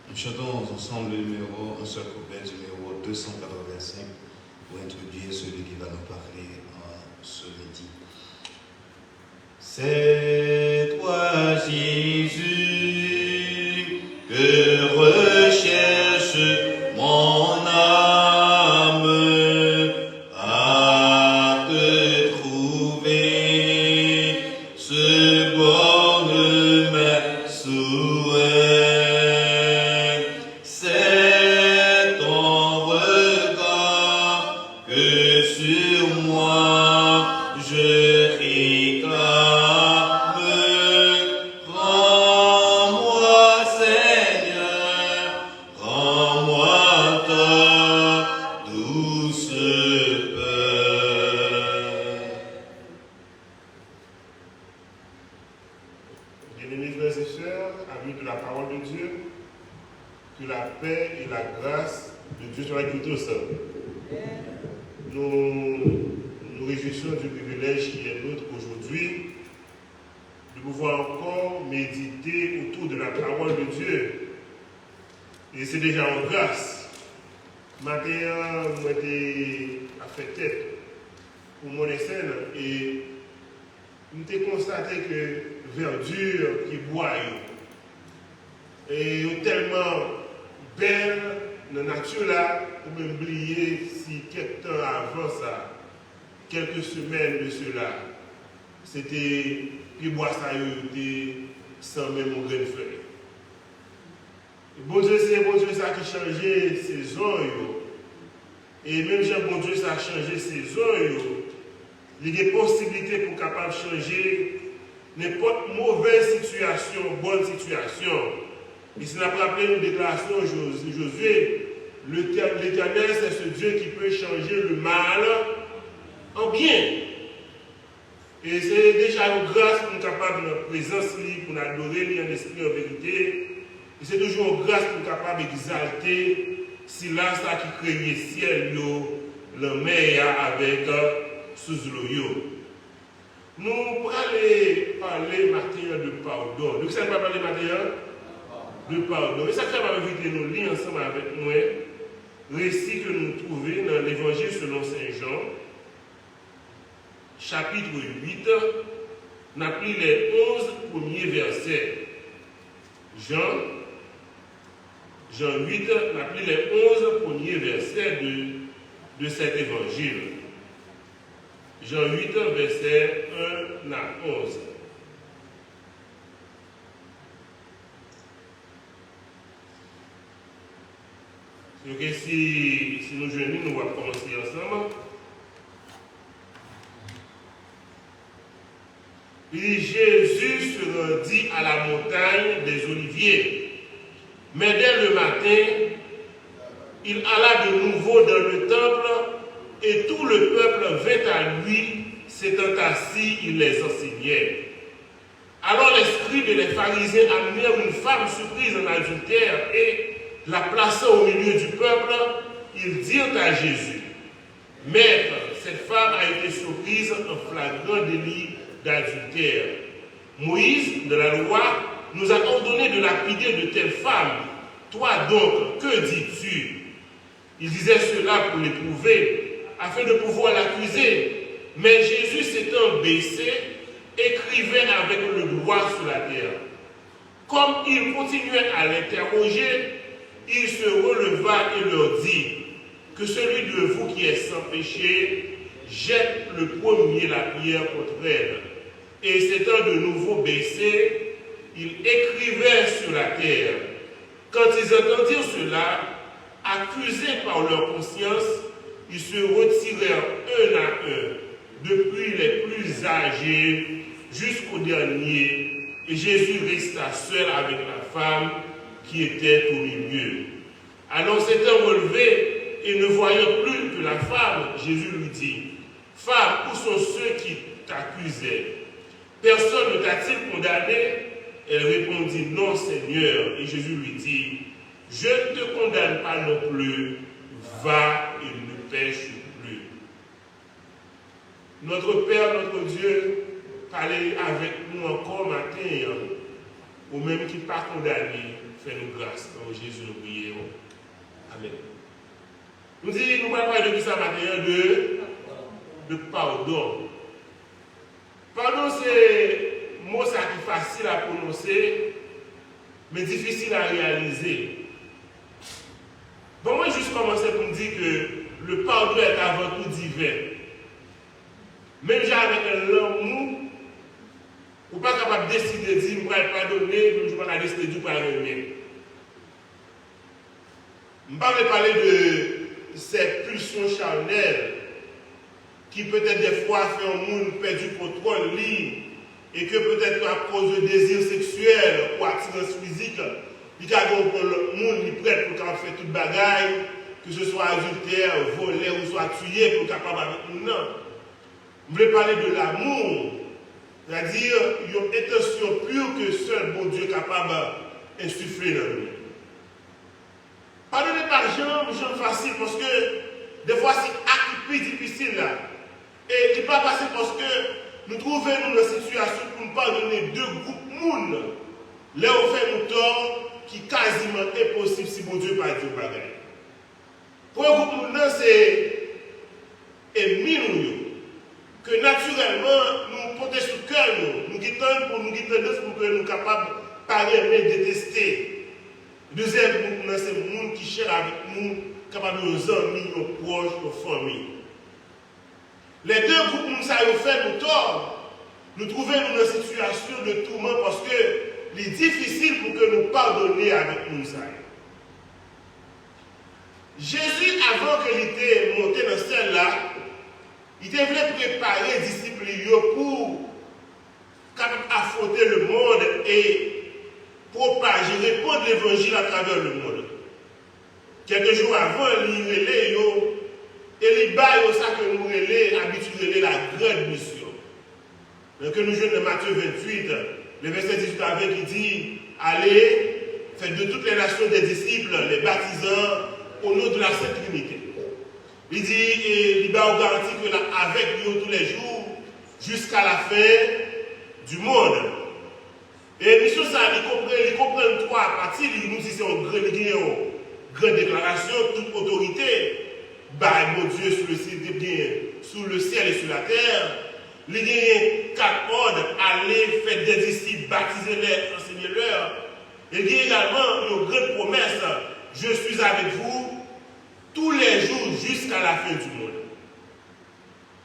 Nous chantons ensemble le numéro, un seul couplet, numéro 285, pour introduire celui qui va nous parler ce midi. C'est toi, Jésus, que recherche mon âme, à te trouver, ce borne mes souhaits. C'est ton regard que sur moi je réclame. Rends-moi, Seigneur, rends-moi ta douce paix. Bien-aimés frères et sœurs, amis de la parole de Dieu, que la paix et la grâce de Dieu soient avec nous tous. Nous réjouissons du privilège qui est nôtre aujourd'hui de pouvoir encore méditer autour de la parole de Dieu. Et c'est déjà en grâce. Matin, moi, j'ai fait tête pour mon scène et nous avons constaté que verdure qui boit et tellement belle dans la nature là, pour m'oublier si quelques temps avant ça, quelques semaines de cela, c'était puis bois ça était sans même un grain de feuille. Bon Dieu, c'est bon Dieu ça qui a changé saison. Et même si bon Dieu ça a changé saison, il y a des possibilités pour capable changer n'importe mauvaise situation, bonne situation. Et si nous avons rappelé une déclaration Josué, l'Éternel c'est ce Dieu qui peut changer le mal en bien. Et c'est déjà une grâce pour nous capables de notre présence pour nous adorer en esprit en vérité. Et c'est toujours une grâce pour capable d'exalter si là ça qui crée le ciel, le mer avec sous l'eau. Nous allons parler maintenant de pardon. Nous allons parler maintenant de pardon. Et ça fait inviter nous lire ensemble avec moi récit que nous trouvons dans l'évangile selon Saint Jean, chapitre 8, nous avons pris les 11 premiers versets. Jean 8, nous avons pris les 11 premiers versets de cet évangile. Jean 8, verset 1 à 11. Donc, si nous joignons, nous allons commencer ensemble. Puis Jésus se rendit à la montagne des Oliviers. Mais dès le matin, il alla de nouveau dans le temple et tout le peuple vint à lui, s'étant assis, il les enseignait. Alors les scribes et les pharisiens amenèrent une femme surprise en adultère et, la plaçant au milieu du peuple, ils dirent à Jésus, « Maître, cette femme a été surprise en flagrant délit d'adultère. Moïse, de la loi, nous a ordonné de lapider de telles femmes. Toi donc, que dis-tu » Il disait cela pour l'éprouver, afin de pouvoir l'accuser. Mais Jésus s'étant baissé, écrivait avec le doigt sur la terre. Comme il continuait à l'interroger, il se releva et leur dit, « Que celui de vous qui est sans péché jette le premier la pierre contre elle. » Et s'étant de nouveau baissé, il écrivait sur la terre. Quand ils entendirent cela, accusés par leur conscience, ils se retirèrent un à un, depuis les plus âgés jusqu'au dernier, et Jésus resta seul avec la femme qui était au milieu. Alors s'étant relevé et ne voyant plus que la femme, Jésus lui dit, « Femme, où sont ceux qui t'accusaient? Personne ne t'a-t-il condamné ?» Elle répondit, « Non, Seigneur. » Et Jésus lui dit, « Je ne te condamne pas non plus, va et ne pêche plus. » Notre Père, notre Dieu, parlez avec nous encore matin, ou même qui pas condamné, fais-nous grâce. Dans Jésus, nous prions. Amen. Nous disons, nous allons parler de ça matin de pardon. Pardon, c'est un mot qui est facile à prononcer, mais difficile à réaliser. Bon, moi, juste commencer pour me dire que le pardon est avant tout divin. Même j'ai avec un langue mou, ou pas capable de décider de dire, je vais pardonner, je ne vais pas décider de pardonner. Je ne vais pas parler de cette pulsion charnelle qui peut-être des fois fait un monde perdre du contrôle libre et que peut-être à cause de désir sexuel ou attirance physique, il y a le monde qui est prêt pour faire toute bagaille, que ce soit adultère, voler ou soit tué pour capable avec nous. Non. Je voulais parler de l'amour, c'est-à-dire une intention pure que seul bon Dieu est capable d'insuffler dans nous. Pardonner par gens facile parce que des fois c'est plus difficile là. Et il ne pas passer parce que nous trouvons dans une situation pour nous pardonner deux groupes de monde. Là on fait un tort qui est quasiment impossible si bon Dieu ne pas dit au bagage. Pour un groupe de monde, c'est nous que naturellement nous portons sur le cœur, nous guittons pour nous guitter pour que nous soyons capables de parler mais détester. Deuxième groupe, c'est le monde qui cherche avec nous, capable de nos amis, nos proches, nos familles. Les deux groupes, nous avons fait nos torts. Nous trouvons dans une situation de tourment parce que c'est difficile pour que nous pardonnions avec nous. Jésus, avant qu'il était monté dans celle-là, il devait préparer les disciples pour affronter le monde et propager, répandre l'évangile à travers le monde. Quelques jours avant, il relait et il baille ça que nous relais, habitué la grande mission. Donc, nous jouons dans Matthieu 28, le verset 18 avec qui dit, allez, faites de toutes les nations des disciples, les baptisant au nom de la Sainte Trinité. Il dit, et il va garantir que là, avec nous tous les jours, jusqu'à la fin du monde. Et mission ça, il comprend trois parties, il nous dit c'est une grande déclaration, toute autorité, bah mon Dieu, sur le ciel et sur la terre. Il y a 4 ordres, allez, faites des disciples, baptisez-les, enseignez-leur. Il y a également une grande promesse, je suis avec vous tous les jours jusqu'à la fin du monde.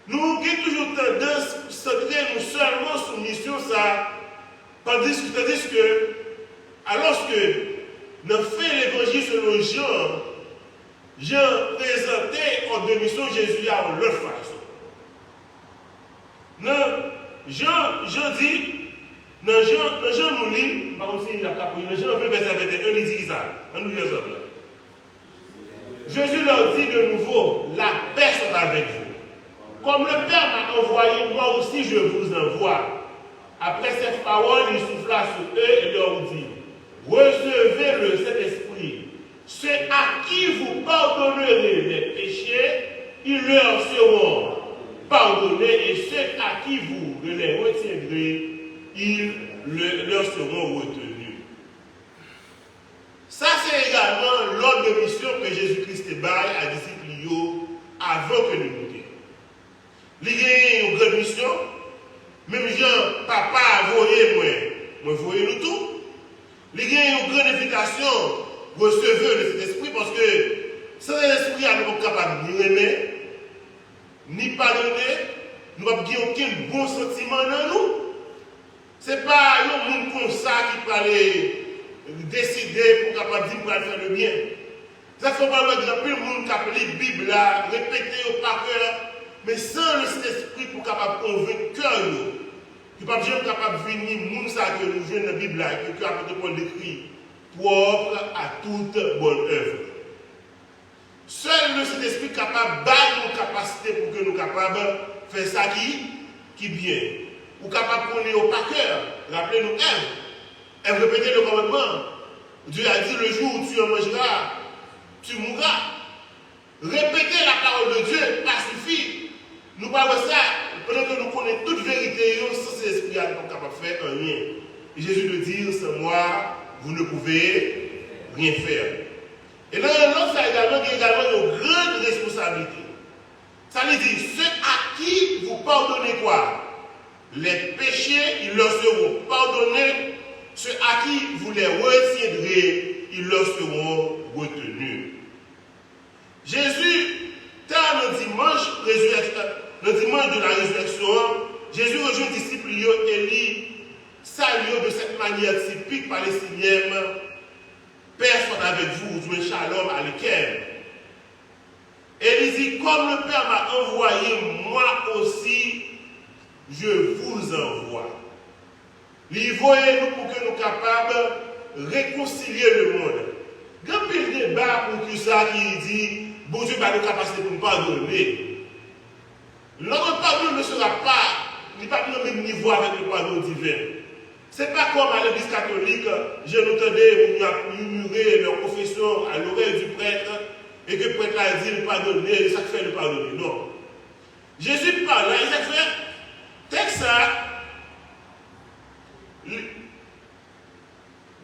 Nous avons toujours tendance à centrer nous seulement sur mission ça, tandis que, alors que nous faisons l'évangile selon Jean présentait en deux missions Jésus à leur façon. Jean dit, dans Jean nous lit, par contre, il y a Jean 20, verset 21, il dit ça. On nous dit ça. Jésus leur dit de nouveau, la paix sera avec vous. Comme le Père m'a envoyé, moi aussi je vous envoie. Après cette parole, il souffla sur eux et leur dit, recevez le Saint-Esprit. Ceux à qui vous pardonnerez les péchés, ils leur seront pardonnés, et ceux à qui vous les retiendrez, ils leur seront retenus. Ça, c'est également l'ordre de mission que Jésus-Christ baille à disciples avant que nous mourions. Il y a une grande mission, même Jean, papa a voyé moi voyez nous tout. Il y a une grande invitation, recevez le Saint-Esprit, parce que sans l'Esprit, nous ne sommes pas capables ni aimer, ni pardonner, nous n'avons aucun bon sentiment dans nous. Ce n'est pas un monde comme ça qui peut aller décider pour capable dire pour faire le bien. Ça fait pas le monde qui a lu la Bible, répéter au par cœur, mais sans le Saint-Esprit pour capable convaincre cœur. Il n'y a pas besoin capable de venir, monde ça que nous jouons dans la Bible, que apôtre Paul décrit, propre à toute bonne œuvre. Seul le Saint-Esprit capable de nos capacités pour que nous capables de faire ça qui bien. Ou capable de prendre au par cœur. Rappelez-nous Ève. Ève répétait le commandement. Dieu a dit le jour où tu en mangeras, tu mourras. Répéter la parole de Dieu pacifie. Nous parlons ça pendant que nous connaissons toute vérité, sans cet esprit, nous sommes capables de faire un rien. Et Jésus de dire, sans moi, vous ne pouvez rien faire. Et là, ça a également une grande responsabilité. Ça veut dire, ceux à qui vous pardonnez quoi? Les péchés, ils leur seront pardonnés. Ceux à qui vous les retiendrez, ils leur seront retenus. Jésus, dans le dimanche de la résurrection, Jésus rejoint les disciples et lui salue de cette manière typique palestinienne. Père soit avec vous, Dieu shalom à l'équerre. Et il dit, comme le Père m'a envoyé, moi aussi, je vous envoie. Voyez-nous pour que nous soyons capables de réconcilier le monde. Il y a un débat pour tout ça qui dit, bon Dieu va nous capaciter pour nous pardonner. Notre pardon ne sera pas, n'est pas au même niveau avec le pardon divin. Ce n'est pas comme à l'église catholique, je n'entendais murmurer leur confession à l'oreille du prêtre et que le prêtre a dit le pardonner, ça fait le pardonner. Non. Jésus parle là, il a fait texte ça.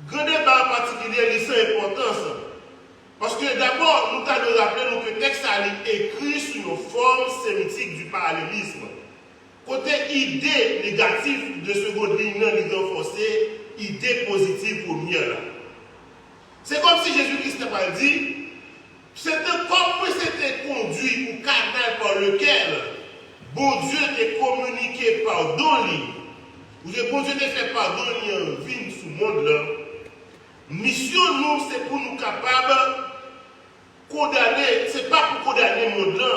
Grand débat en particulier, il a importance. Parce que d'abord, nous allons rappeler que le texte est écrit sous une forme sémitique du parallélisme. Côté idée négative de seconde ligne, l'idée renforcée, idée positive première. C'est comme si Jésus-Christ a dit, c'était comme c'était conduit au canal par lequel bon Dieu est communiqué pardon lui. Ou que bon Dieu t'a fait pardon lui en vie sous le monde là. Mission nous, c'est pour nous capables de condamner, c'est pas pour condamner le monde là.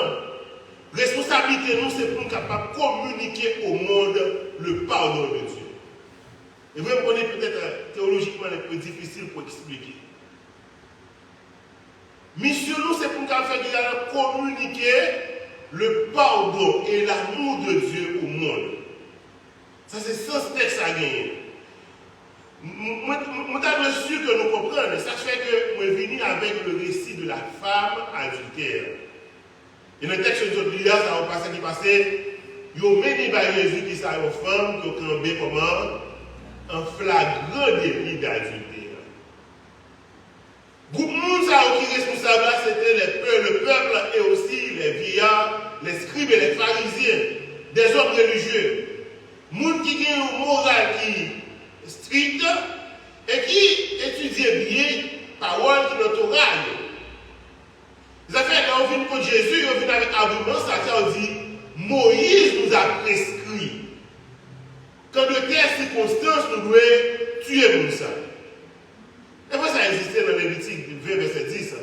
Responsabilité nous, c'est pour nous capables de communiquer au monde le pardon de Dieu. Et vous comprenez peut-être théologiquement un peu difficile pour expliquer. Mission nous, c'est pour nous capables de communiquer le pardon et l'amour de Dieu au monde. Ça, c'est sans texte à gagner. je suis sûr que nous comprenons. Ça fait que nous venons avec le récit de la femme adultère. Et le texte de l'Église, ça va passer qui passait. Il y a mené par Jésus qui s'est une femme qui a campé comment un flagrant délit d'adultère. Groupe monde qui est responsable, c'était le peuple et aussi les vieillards, les scribes et les pharisiens, des hommes religieux. Monde qui a une morale qui stricte et qui étudie bien parole qui est orale. Ils ont fait on vient contre Jésus, on vient avec argument, ça dit Moïse nous a prescrit qu'en de telles circonstances, nous devons tuer Moussa. Et pourquoi ça existait dans Lévitique 20, verset 10?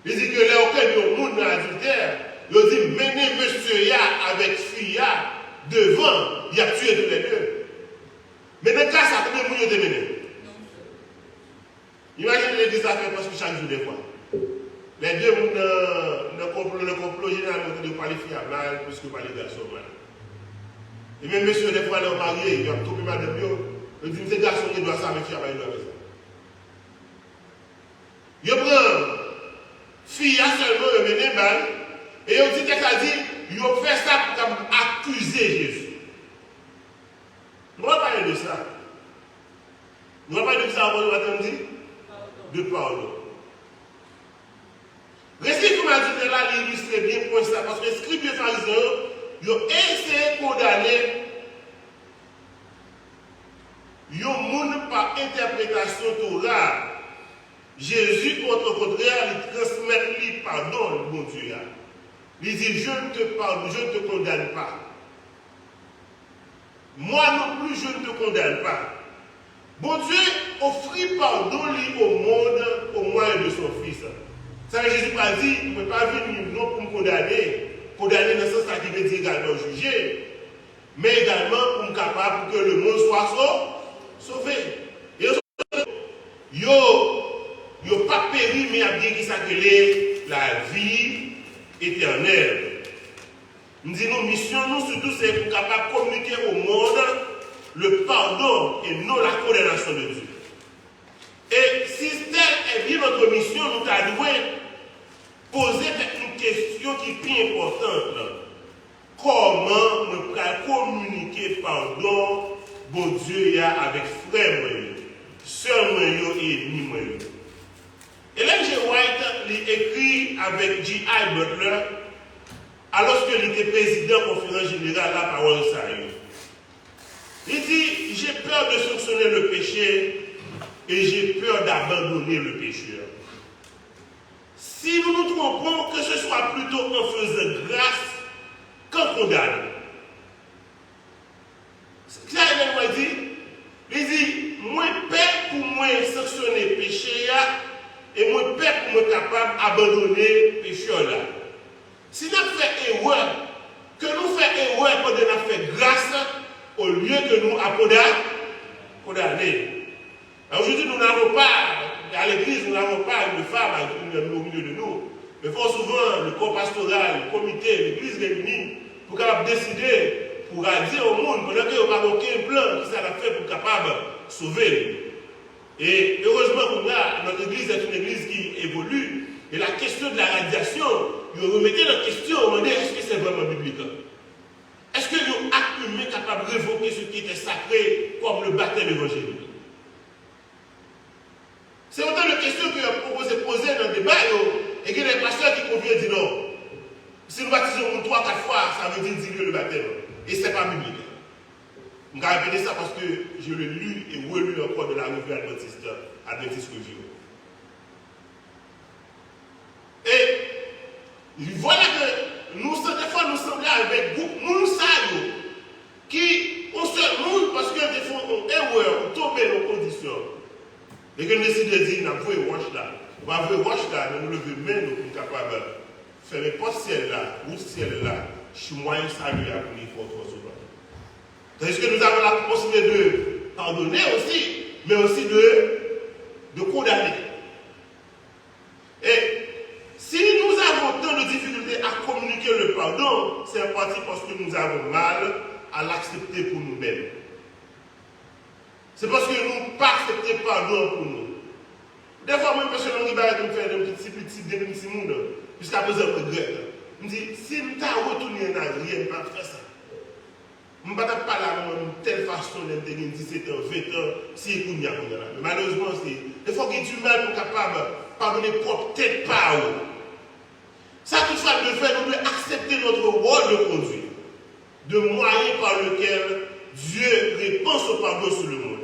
Il dit que là, aucun monde dans l'adultère, il dit menez monsieur ya avec fille ya devant, il a tué tous les deux. Mais dans le cas, ça peut même de mener. Imaginez l'église à faire parce que chaque jour des fois. Les deux le complot généralement de qualifier à mal plus que par les garçons. Et même monsieur, des fois, les mariés, ils ont tout mis madame, ils disent que ces garçons qui doivent s'amener à la maison. Ils prennent fille seulement, ils mènent mal, et ils disent qu'ils ont fait ça pour accuser Jésus. Nous allons parler de ça. Nous allons parler de ça, on va attendre de pardon. Récit comme a dit là, l'illustre bien pour ça, parce que les scribes et pharisiens, ils ont essayé de condamner les gens par interprétation Torah. Jésus, au contraire, il transmet le pardon, mon Dieu. Il dit, je ne te pardonne, je ne te condamne pas. Moi non plus, je ne te condamne pas. Bon Dieu offrit pardon au monde au moyen de son Fils. Ça veut dire Jésus a dit, il ne peut pas venir non pour me condamner dans le sens qui veut dire également juger, mais également pour me capable pour que le monde soit sauvé. Et il n'y a pas péri, mais il y a dit qu'il s'appelait la vie éternelle. Nous disons, mission, nous surtout, c'est pour capable de communiquer au monde le pardon et non la condamnation de Dieu. Et si telle est bien notre mission, nous devons poser une question qui est plus importante. Comment nous pouvons communiquer pardon, bon Dieu, avec frère, soeur et ennemi. Ellen G. White écrit avec J.I. Butler, alors qu'il était président de la conférence générale à la parole de Saïd. Il dit, j'ai peur de sanctionner le péché et j'ai peur d'abandonner le pécheur. Si nous nous trompons, que ce soit plutôt en faisant grâce qu'en condamnant. C'est clair, il dit, moins peur pour moi sanctionner le péché et moins peur pour moi capable d'abandonner le pécheur là. Si nous faisons erreur, que nous faisons erreur quand nous faisons grâce, au lieu que nous condamner. Aujourd'hui, nous n'avons pas, à l'église, nous n'avons pas de femmes au milieu de nous. Mais fort souvent, le corps pastoral, le comité, l'église réunie, pour capable décider, pour dire au monde, pendant qu'il n'y a pas aucun plan qui s'est fait pour capable de sauver. Et heureusement, notre église est une église qui évolue. Et la question de la radiation, vous remettez la question, vous demandez, est-ce que c'est vraiment biblique? Est-ce que nous actes humains capables de révoquer ce qui était sacré comme le baptême évangélique? C'est autant de questions que vous posées dans le débat et que les pasteurs qui conviennent disent non. Si nous baptisons 3-4 fois, ça veut dire diluer le baptême. Et ce n'est pas biblique. Je vais répéter ça parce que je l'ai lu et relu encore de la revue Adventiste Review. Et voilà que nous, des fois, nous semblons avec beaucoup de monde qui ont ce monde parce que des fois, on erreur, on tombe dans nos conditions. Et que nous décidons de dire, nous avons roche là. On va voir roche là, nous lever main, nous sommes capables de faire les postes ciel là, ou ciel là, je suis moyen salué à pour les forces souvent. Tandis que nous avons la possibilité de pardonner aussi, mais aussi de condamner. Et si nous avons tant de difficultés à communiquer le pardon, c'est en partie parce que nous avons mal à l'accepter pour nous-mêmes. C'est parce que nous n'avons pas accepté pardon pour nous. Des fois, même parce que nous avons fait des petits mondes, jusqu'à présent, je regrette. Je me dis, si nous avons retourné en arrière, je ne vais pas faire ça. Je ne vais pas parler de telle façon, de 17 ans, 20 ans, si il y a mais malheureusement, des fois, il y a du mal pour capable de pardonner propre tête par eux. Ça, tout ça, de faire, nous devons accepter notre rôle de conduire, de moyen par lequel Dieu répand son pardon sur le monde.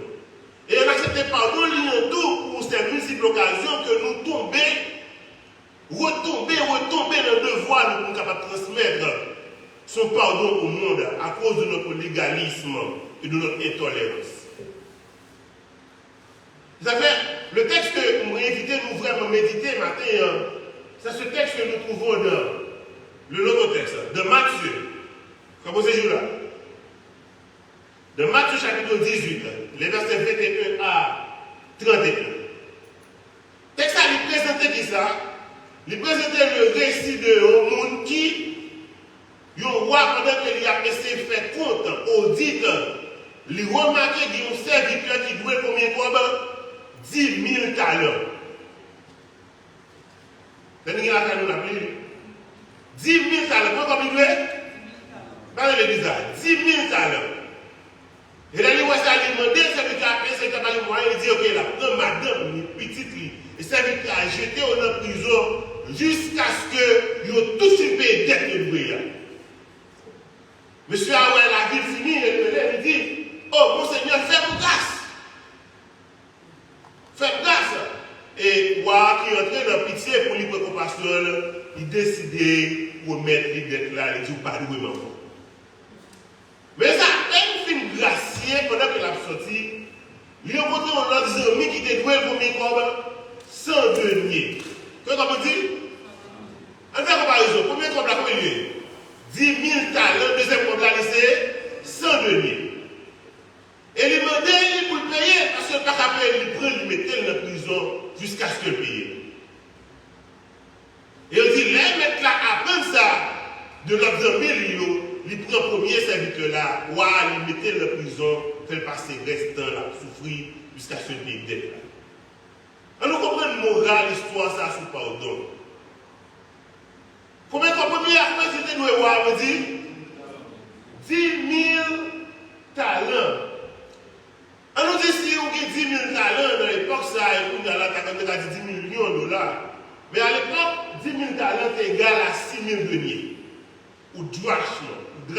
Et on accepte le pardon, il y a tout pour ces multiples occasions que nous retomber dans le devoir de nous capables de transmettre son pardon au monde à cause de notre légalisme et de notre intolérance. Vous savez, le texte que vous m'invitez à nous vraiment méditer matin, c'est ce texte que nous trouvons dans le nouveau texte, de Matthieu. Comme vous savez là. De Matthieu chapitre 18, les versets 21 à 31. Texte à lui présenter qui ça? Lui présenter le récit de monde qui, un roi, pendant qu'il a essayé de faire compte, audit, lui remarquer qu'il y a un serviteur qui doit combien de fois? 10 000 talents. C'est ce qu'il a fait nous l'appeler. 10 000 talents. Comment il doit? Dans l'église, 10 000 talents. Et là, il va demander, celui qui a appelé, celui qui a pas les moyens, il dit, ok, là, prends madame, une petite fille, et celui qui a jeté en prison jusqu'à ce qu'il ait tout suppé d'être de bruit. Monsieur a la ville finie, il dit, oh, mon Seigneur, fais-moi grâce. Fais-moi grâce. Et roi qui entrait dans pitié pour lui prendre compassion, il décidait de remettre les dettes là, il dit, pas de bruit, enfant. Mais ça, une film graciée, pendant qu'il a sorti, il a rencontré un autre ami qui était doué pour mes comme 100 deniers. Qu'est-ce qu'on dit? On fait comparaison. Combien de là, combien il est? 10 000 talents, deuxième compte là, c'est 100 deniers. Et il m'a dit pour le payer, parce que le pas qu'après, il prend, il mettait dans la prison jusqu'à ce qu'il paye. Et il dit, les mecs là, apprennent ça, de l'autre ami, il prend le premier serviteur là, il mettait dans la prison, fait passer restant là, souffrir jusqu'à ce qu'il paye. On nous comprend le moral, l'histoire, ça, sous pardon. Combien de premiers après, c'était nous, on dit 10 000 talents. On nous dit si on a 10 000 talents, dans l'époque, ça, on a 10 millions de dollars. Mais à l'époque, 10 000 talents est égal à 6 000 deniers. Ou drachme. Ou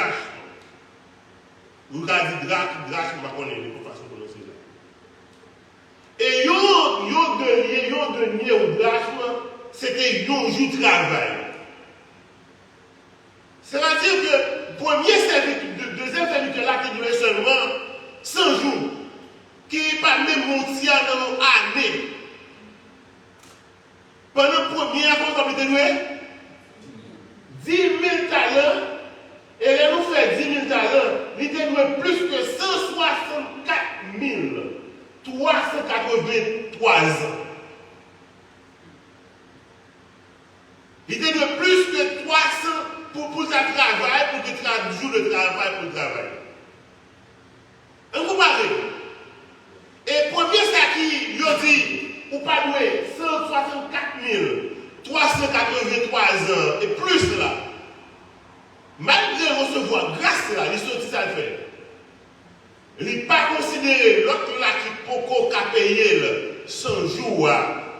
dit drachme, je ne connais pas façon de prononcer ça. Et yon denier ou drachme, c'était yon jour de travail. C'est-à-dire que premier serviteur, deuxième serviteur là qui durait seulement 100 jours, qui n'est pas même monté dans l'année. Pendant le premier, comme il était 10 000 talents, et là nous fait 10 000 talents, il était plus que 164 383 ans. Il était de plus que 300 pour le travail, pour le jour de travail, pour le travail. On compare. Et premier, ça qui, il dit, ou pas doué, 164 383 ans, et plus là. Malgré recevoir grâce là, il sortit ça le fait. Il n'est pas considéré l'autre là qui peut pas payer 100 jours,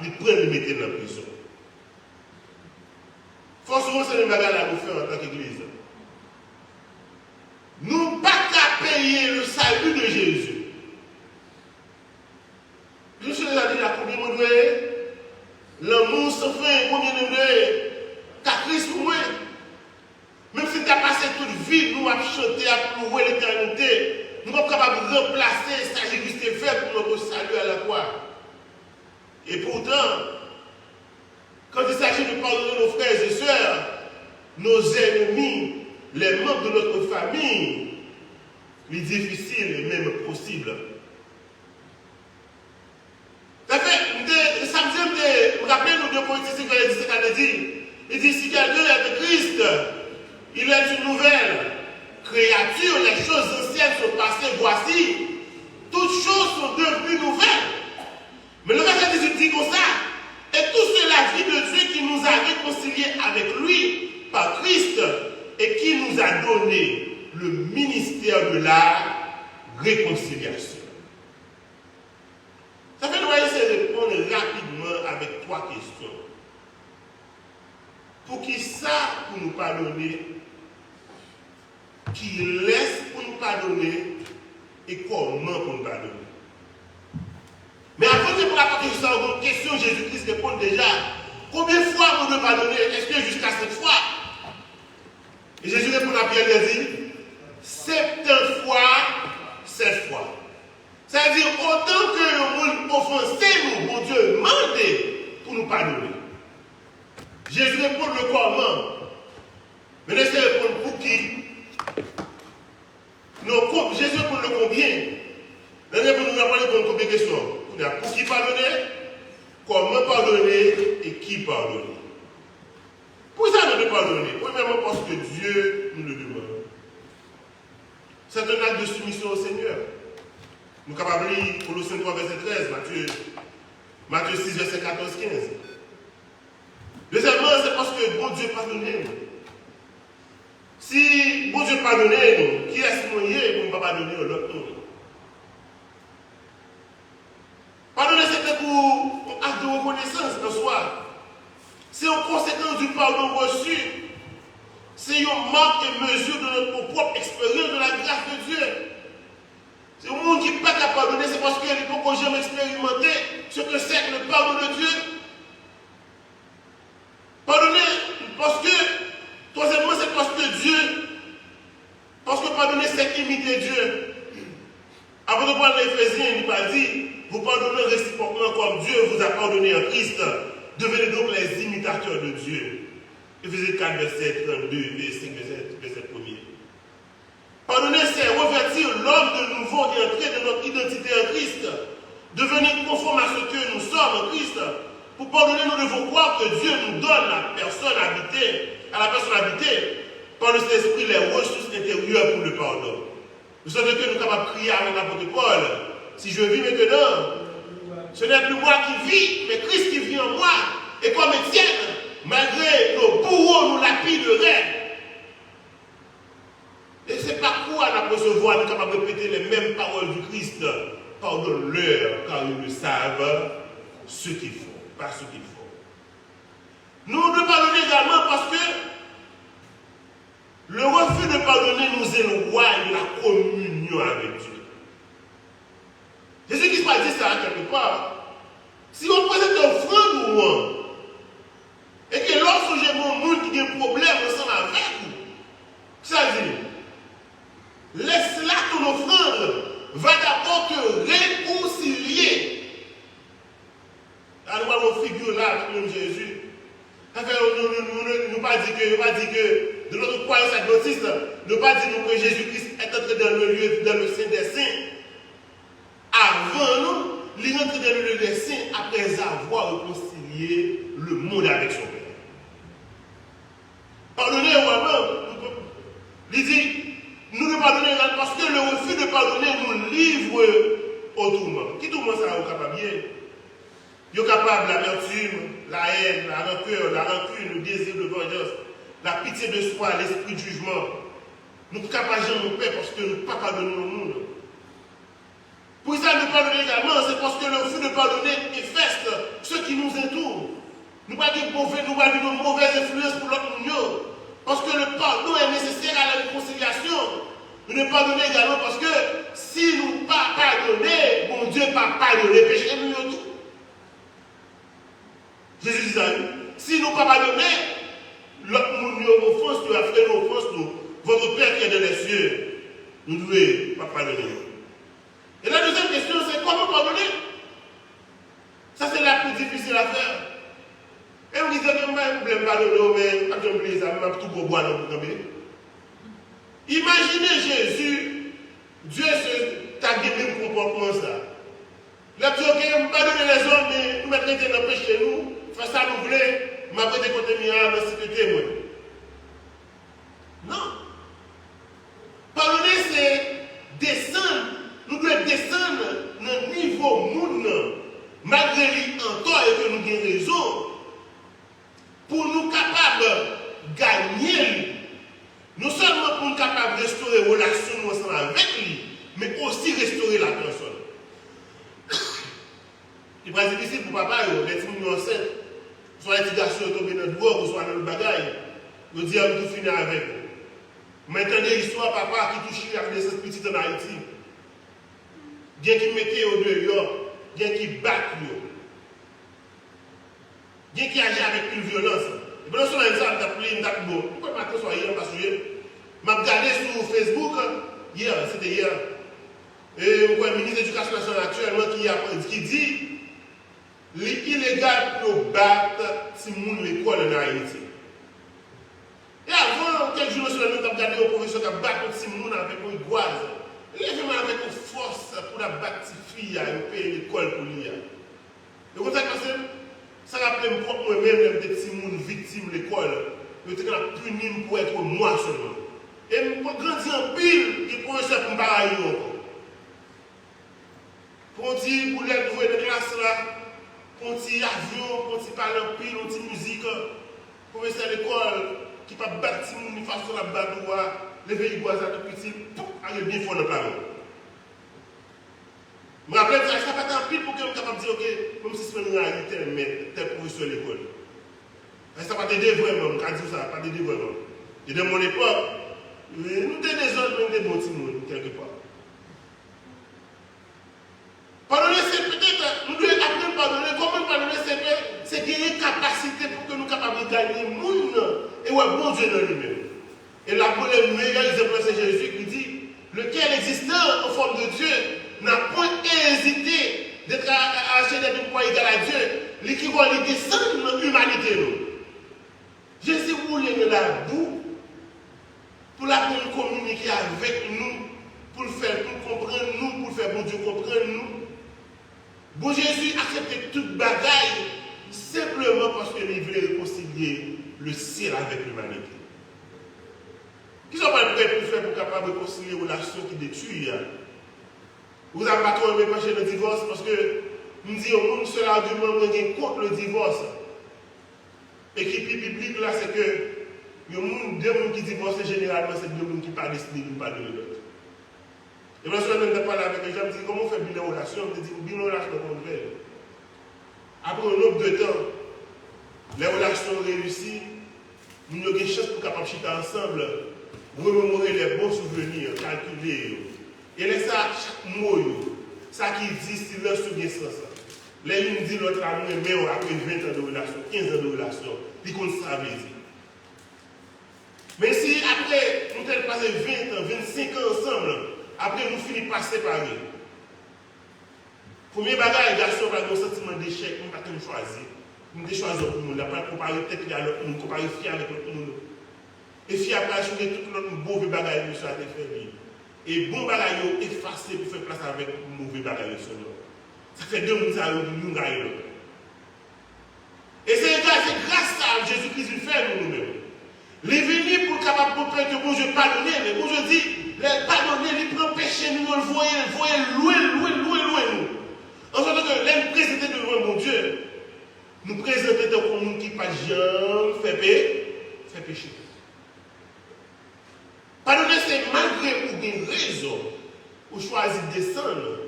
il prend le mettre dans la prison. Forcément, c'est le bagage à nous faire en tant qu'église. Nous ne pas qu'à payer le salut de Jésus. Je suis déjà dit à combien de monde l'amour sans fin, combien de monde qu'à Christ pour moi. Même si tu as passé toute vie, nous avons chanté, à louer l'éternité, nous sommes capables de remplacer ce que Jésus a fait pour notre salut à la croix. Et pourtant, quand il s'agit de pardonner nos frères et sœurs, nos ennemis, les membres de notre famille, les difficiles et même possibles. Ça fait, samedi, je me rappelle nous deux politiciens qui ont dit ce qu'il dit. Il dit, si quelqu'un est de Christ, il est une nouvelle créature, les choses anciennes sont passées, voici, toutes choses sont devenues nouvelles. Mais le verset 18 dit comme ça, et tout c'est la vie de Dieu qui nous a réconciliés avec lui par Christ et qui nous a donné le ministère de la réconciliation. Ça fait que nous allons essayer de répondre rapidement avec 3 questions. Pour qui ça pour nous pardonner, qui laisse pour nous pardonner et comment pour nous pardonner. Mais avant de répondre à cette question, Jésus-Christ répond déjà. Combien de fois vous devez pardonner? Est-ce que jusqu'à 7 fois? Et Jésus répond à Pierre et dit 70 fois, 7 fois. C'est-à-dire autant que le monde offensé nous, mon Dieu, demandez pour nous pardonner. Jésus répond le comment. Mais laissez répondre pour qui? Non, Jésus répond le combien? Laissez pour nous répondre combien de questions. Pour qui pardonner? Comment pardonner et qui pardonner? Pour ça, nous devons pardonner. Premièrement, parce que Dieu nous le demande. C'est un acte de soumission au Seigneur. Nous sommes capables de lire Colossiens 3, verset 13, Matthieu 6, verset 14, 15. Deuxièmement, c'est parce que bon Dieu pardonnait nous. Si bon Dieu pardonnait nous, qui est-ce qu'on y est pour ne pas pardonner l'autre? Pardonner, c'était pour un acte de reconnaissance en soi. C'est en conséquence du pardon reçu. C'est une marque et mesure de notre propre expérience de la grâce de Dieu. C'est au monde qui n'est pas capable de pardonner, c'est parce qu'il n'a pas jamais expérimenté ce que c'est que le pardon de Dieu. Pardonner, parce que, troisièmement, c'est parce que pardonner, c'est imiter Dieu. Avant de parler d'Éphésiens, il nous a dit, vous pardonnez réciproquement comme Dieu vous a pardonné en Christ. Devenez donc les imitateurs de Dieu. Éphésiens 4, verset 32, verset 1er. Pardonner, c'est revêtir l'homme de nouveau et entrer dans notre identité en Christ. Devenir conforme à ce que nous sommes en Christ. Pour pardonner, nous devons croire que Dieu nous donne à la personne habitée par le Saint-Esprit les ressources intérieures pour le pardon. Nous sommes que nous sommes capables de crier avec l'apôtre Paul. Si je vis maintenant, ce n'est plus moi qui vis, mais Christ qui vit en moi. Et comme Étienne, malgré nos bourreaux, nous lapideraient. Et c'est par quoi à recevoir, nous sommes capables de répéter les mêmes paroles du Christ. Pardonne-leur, car ils ne savent ce qu'ils font, pas ce qu'ils font. Nous devons pardonner également parce que le refus de pardonner nous éloigne de la communion avec Dieu. Jésus-Christ m'a dit ça quelque part. Si on présente un offrande ou un, et que lorsque j'ai mon monde qui a un problème ensemble avec vous, ça dit, laisse là ton offrande, va d'abord te réconcilier. Alors, nous avons figure là avec le Jésus. Nous pas dit que de notre croyance adventiste, ne pas dire que Jésus-Christ est entré dans le lieu, dans le Saint des Saints. Avant nous, il est entré dans le lieu des Saints après avoir réconcilié le monde avec son Père. Pardonnez vraiment. Il dit, nous ne pardonnons pas parce que le refus de pardonner nous livre au tourment. Qui tourment ça au capable? Il est capable de l'amertume, la haine, la rancœur, la rancune, le désir de vengeance, la pitié de soi, l'esprit de jugement. Nous ne sommes pas capables de nos pères parce que nous ne pouvons pas pardonner au monde. Pour ça, nous pardonner également, c'est parce que le refus de pardonner infeste ceux qui nous entourent. Nous ne pas dire de mauvaises influences pour l'autre monde. Parce que le pardon est nécessaire à la réconciliation. Nous ne pardonnons également parce que si nous ne pas pardonner, bon Dieu ne va pas pardonner péché et nous tout. Jésus dit ça. Si nous ne pas pardonner, l'autre monde nous offense, nous a fait nos offenses, nous. Votre Père qui est dans les cieux, nous ne devons pas pardonner. Et la deuxième question, c'est comment pardonner? Ça, c'est la plus difficile à faire. Et on disait que je ne problème pardonner, mais quand je me dis ça, je vais tout pour boire dans le tomber. Imaginez Jésus, Dieu t'a dit le comportement ça. Il a dit, ok, je ne pardonner les hommes, mais nous mettons dans le péché chez nous, faire ça nous voulons, je vais prêter côté mien dans cette témoin. Non. Pardonner, c'est descendre. Nous devons descendre pour nous capables de gagner, non seulement pour nous capables de restaurer la relation ensemble avec lui, mais aussi restaurer la personne. Il va être difficile pour papa, les petits enceintes, soit les petits garçons tombés dans le drogue, ou soit dans le bagaille, de dire que tout finit avec eux. Maintenant, l'histoire papa qui touche la naissance petite en Haïti. Bien qui mettait au dehors, bien qui battent, bien qui agit avec une violence. Et pendant ce temps, ça, je suis bon. Pourquoi matin soit hier, parce que je m'ai regardé sur Facebook, hier, c'était hier, et le ministre de l'Éducation nationale actuellement qui dit c'est illégal pour battre si moun l'école en Haïti. Et avant, quelques jours, nous avons regardé un professeur qui a battu si moun avec une iguase. Il est vraiment avec une force pour la battre si fille et payer l'école pour lui. Et vous savez, ça rappelle moi-même des petits moun victimes de l'école. Je suis puni pour être moi seulement. Et je grandi en pile, il prend ça pour me parler encore. Pour un petit boulet trouver de classe là, pour un petit avion, pour un petit parler en pile, une petite musique, pour rester à l'école, qui va battre une façon la badoua, lever les bois à tout petit, aller bien fort dans le plan. Je me rappelle que ça n'a pas été en pile pour que je sois capable de dire, ok, même si c'est une réalité, mais tel professeur de l'école. Ça n'a pas d'aider vraiment, je dis ça, pas d'aider vraiment. Et dans mon époque, nous étions des autres, même des bons petits monde, quelque part. Pardonner, c'est peut-être, nous devons apprendre à pardonner. Comment pardonner, c'est gagner capacité pour que nous soyons capables de gagner le monde et ouais, bon Dieu dans lui-même. Et la meilleure exemple, c'est Jésus qui dit lequel existant en forme de Dieu n'a point hésité d'être acheté d'un poids égal à Dieu, qui va aller descendre dans l'humanité. Jésus voulait de la boue pour la communiquer avec nous, pour le faire, pour comprendre nous, pour le faire bon Dieu comprendre nous. Bon Jésus acceptait toute bagaille simplement parce qu'il voulait réconcilier le ciel avec l'humanité. Qui sont pas prêts pour faire pour capable de réconcilier une relation qui détruit? Vous n'avez pas trop aimé pencher le divorce parce que nous disons que seul argument contre le divorce. Et qui est biblique là, c'est que deux personnes qui divorcent généralement, c'est deux personnes qui ne sont pas destinées à ne pas de l'autre. Et moi, je suis parler avec les gens, je me dis comment on fait bilan relation? Je me dis bilan relation qu'on fait. Après un nombre de temps, les relations réussies, nous avons des chances pour capable chiter ensemble, remémorer les bons souvenirs, calculer. Et laisser chaque mot, ça qui dit, si l'un se bien sens. Les uns disent l'autre amour, mais après 20 ans de relation, 15 ans de relation, ils comptent ça veut dire. Mais si après, nous avons passé 20 ans, 25 ans ensemble, après nous finissons par séparer. Premier bagage, garçon, par un sentiment d'échec, nous ne pouvons pas choisir. Nous devons choisir pour nous, nous ne pouvons pas comparer peut-être à l'autre monde, comparer fier avec l'autre monde. Et fier après changer tout notre mauvais bagage que ça a été fait. Et bon bagage effacé pour faire place avec mauvais bagage sur nous. Ça fait deux minutes à nous gagnons. Et c'est grâce à Jésus-Christ qu'il fait nous-mêmes. Il est venu pour capable de comprendre que bon Dieu pardonne, mais bon Dieu dit, les pardonner, il prend péché, nous le voyons loin nous. En sorte que l'homme présenté devant mon Dieu, nous présenter comme nous qui pas jamais fait péché. Pardonner, c'est malgré ou une raison pour choisir de descendre,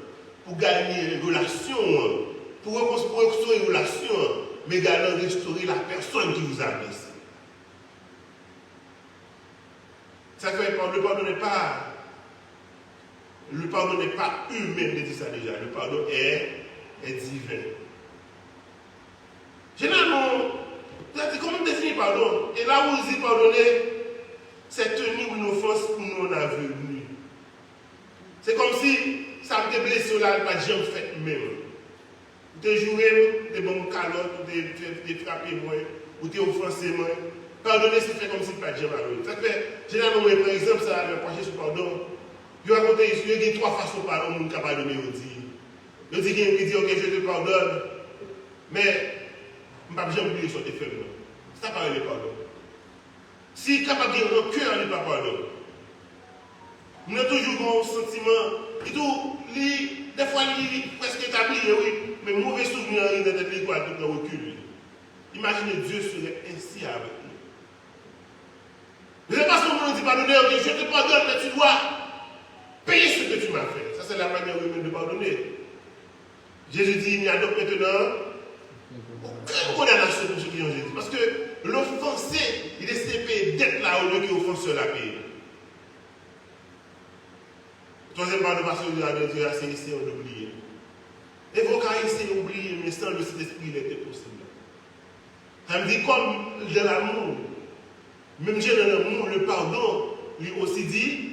pour gagner une relation, pour restaurer une relation, mais également restaurer la personne qui vous a blessé. Ça fait le pardon n'est pas humain, de dire ça déjà. Le pardon est divin. Généralement, comment définir pardon? Et là où on dit pardonner, c'est tenir une offense pour nous en avenu. C'est comme si ça me blessé là, pas de jamais fait même. Ou t'es joué, des bons calottes, ou t'es frappé moi, ou t'es offensé moi. Pardonner, c'est fait comme si pas de jamais arrivé. Ça fait, généralement, par exemple, ça va pencher sur pardon. Il y a trois façons de pardon, on est capable de pardonner. Il dit, ok, je te pardonne, mais je ne vais jamais oublier ce que tu as fait. C'est ça parler de pardon. Si tu es capable de dire le cœur, il ne pas pardonner. Nous avons toujours un sentiment, des fois, il est presque établi, oui, mais mauvais souvenir, il est quoi, tout le recul. Imaginez Dieu serait ainsi pardonner, ok, je te pardonne, mais tu dois payer ce que tu m'as fait. Ça, c'est la manière humaine de pardonner. Jésus dit, il n'y a donc maintenant aucune condamnation pour ceux qui ont Jésus. Parce que l'offensé, il essaie de payer dette là au lieu que l'offenseur la paye. Troisième part de passion de Dieu, c'est essayer d'oublier. Et vous quand essayer d'oublier, mais sans le Saint-Esprit, il était possible. Ça me dit comme de l'amour. Même j'ai dans l'amour, le pardon, lui aussi dit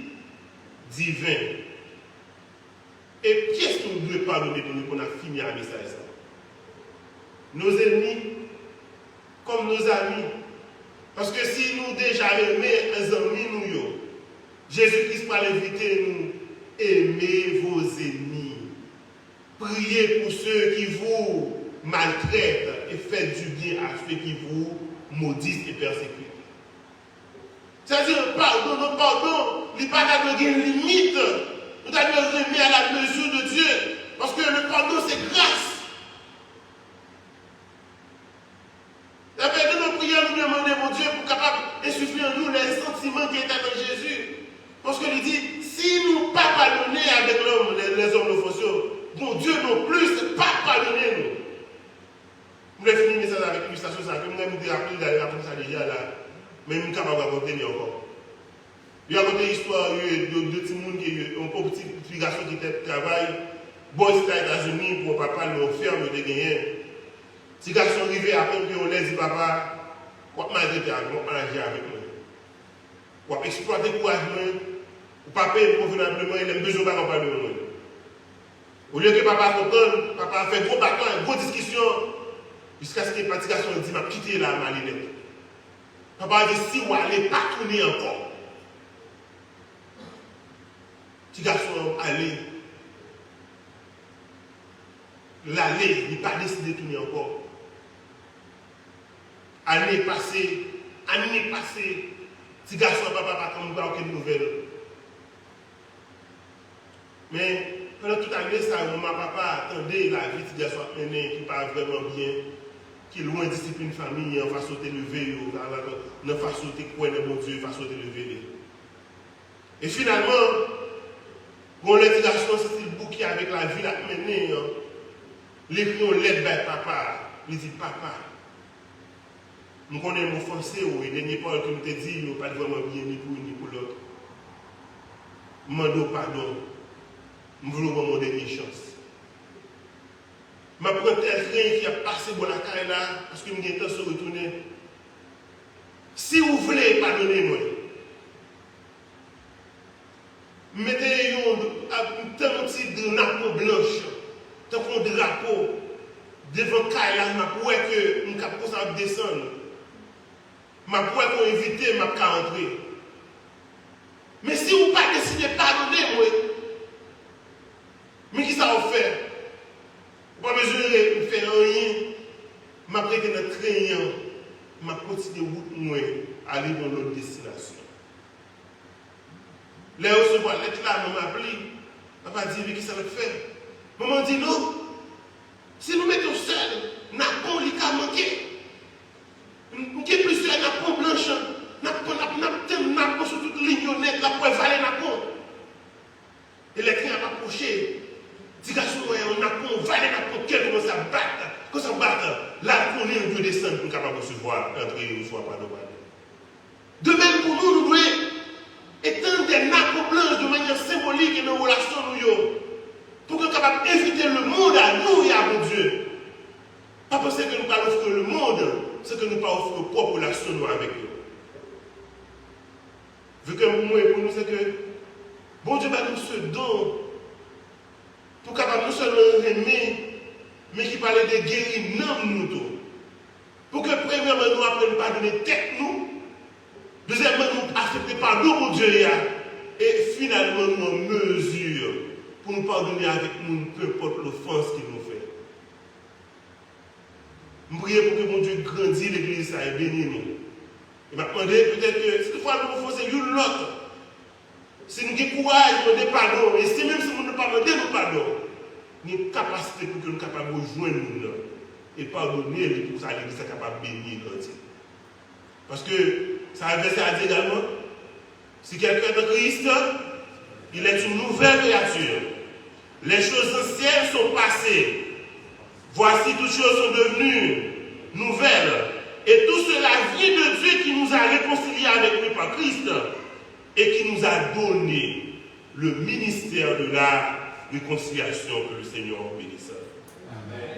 divin. Et qu'est-ce qu'on doit pardonner pour nous qu'on a fini à message ça? Nos ennemis, comme nos amis. Parce que si nous déjà aimons un ami, nous, Jésus-Christ va l'inviter nous, aimez vos ennemis. Priez pour ceux qui vous maltraitent et faites du bien à ceux qui vous maudissent et persécutent. C'est-à-dire, le pardon, il n'y a pas de limite. Nous devons remettre à la mesure de Dieu. Parce que le pardon, c'est grâce. Avec nos prières, nous demandons mon Dieu pour capable d'insuffler en nous les sentiments qui étaient avec Jésus. Parce qu'il dit, si nous ne pas pardonner avec l'homme, les hommes offensés, bon Dieu non plus, pas pardonner nous. Vous voulez finir ça avec l'illustration, ça, que nous avons rappelé d'ailleurs ça déjà là. Mais nous sommes capables de raconter encore. Il y a raconté l'histoire de deux petits monde qui ont une petite garçon qui était travail. Bon, c'était aux États-Unis pour papa le ferme de gagner. Si garçon arrivé après qu'on l'a dit papa, quoi maltraiter avec moi, agir avec moi. Quoi exploiter le courage, ou papa convenablement, il aime besoin de parler de moi. Au lieu que papa comprenne, papa a fait gros bataille, grosse discussion, jusqu'à ce que le petit garçon dit m'a quitté la malinette. Papa a dit si vous n'allez pas tourner encore. Petit garçon allait. L'aller, il n'a pas décidé de tourner encore. Année passée, petit garçon papa n'a pas aucune nouvelle. Mais pendant toute l'année, ça, maman, papa attendait la vie de garçon mené qui ne pas vraiment bien, qui est loin de discipline famille, en façon de lever, en façon de croire dans mon Dieu, en façon de lever. Et finalement, quand les petits garçons, c'est le bouquet avec la vie à mener, les clients l'aident vers papa. Il dit papa, nous connaissons mon français, et les derniers paroles que nous te dit, nous pas vraiment bien ni pour une ni pour l'autre. Mando pardon. Nous voulons mon dernière chance. Je prends tel train qui a passé pour la caille là, parce que je suis en train de retourner. Si vous voulez pardonner-moi, mettez un petit drapeau blanche, un drapeau devant la caille là, je vois que nous sommes descendre. Je vois qu'on invite, je vais entrer. Mais si vous ne pas décidé de pardonner, moi, mais qui ça va faire? Pas besoin de faire rien. Je vais prêter notre train, je vais continuer route moi aller dans notre destination. Là où se voit l'être là, maman appelé. Papa dit, mais qui ça va faire? Maman dit non. Si nous mettons seul, napon li ka manqué. Nous avons plusieurs napons blanches. Napon sur toute ligne honnête, la poêle valer napon. Et les trains ont approché. Si garçon, on a pour valer la pour qu'elle commence à battre. Quand ça bat, là, on est un peu descendre pour capable de se voir, entrer ou soit pas de mal. De même pour nous, nous devons étendre des nappes blanches de manière symbolique et dans nos relations, pour qu'on soit capable d'inviter le monde à nous et à mon Dieu. Pas penser que nous pas offrir le monde, c'est que nous pas offrir nos propres relations avec eux. Vu que pour moi et pour nous, c'est que bon Dieu va nous ce don. Pour capable non seulement aimer, mais qui parlait de guérir non nous. Pour que premièrement nous apprenions à pardonner tête nous, deuxièmement nous accepter pardon mon Dieu et finalement nous en mesure pour nous pardonner avec nous, peu importe l'offense qu'il nous fait. Nous prions pour que mon Dieu grandisse l'église et bénisse nous. Et m'a demandé peut-être que si toutefois nous offensons l'une l'autre, si nous avons courage de demander pardon, et si même si nous ne pas demander pardon, nous avons une capacité pour que nous soyons capables de rejoindre nous et pardonner pour que l'église soit capable de bénir. Parce que ça a versé à dire également, Si quelqu'un est de Christ, il est une nouvelle créature. Les choses anciennes sont passées. Voici, toutes choses sont devenues nouvelles. Et tout cela vient de Dieu qui nous a réconciliés avec lui par Christ et qui nous a donné le ministère de la réconciliation. Que le Seigneur bénisse. Amen.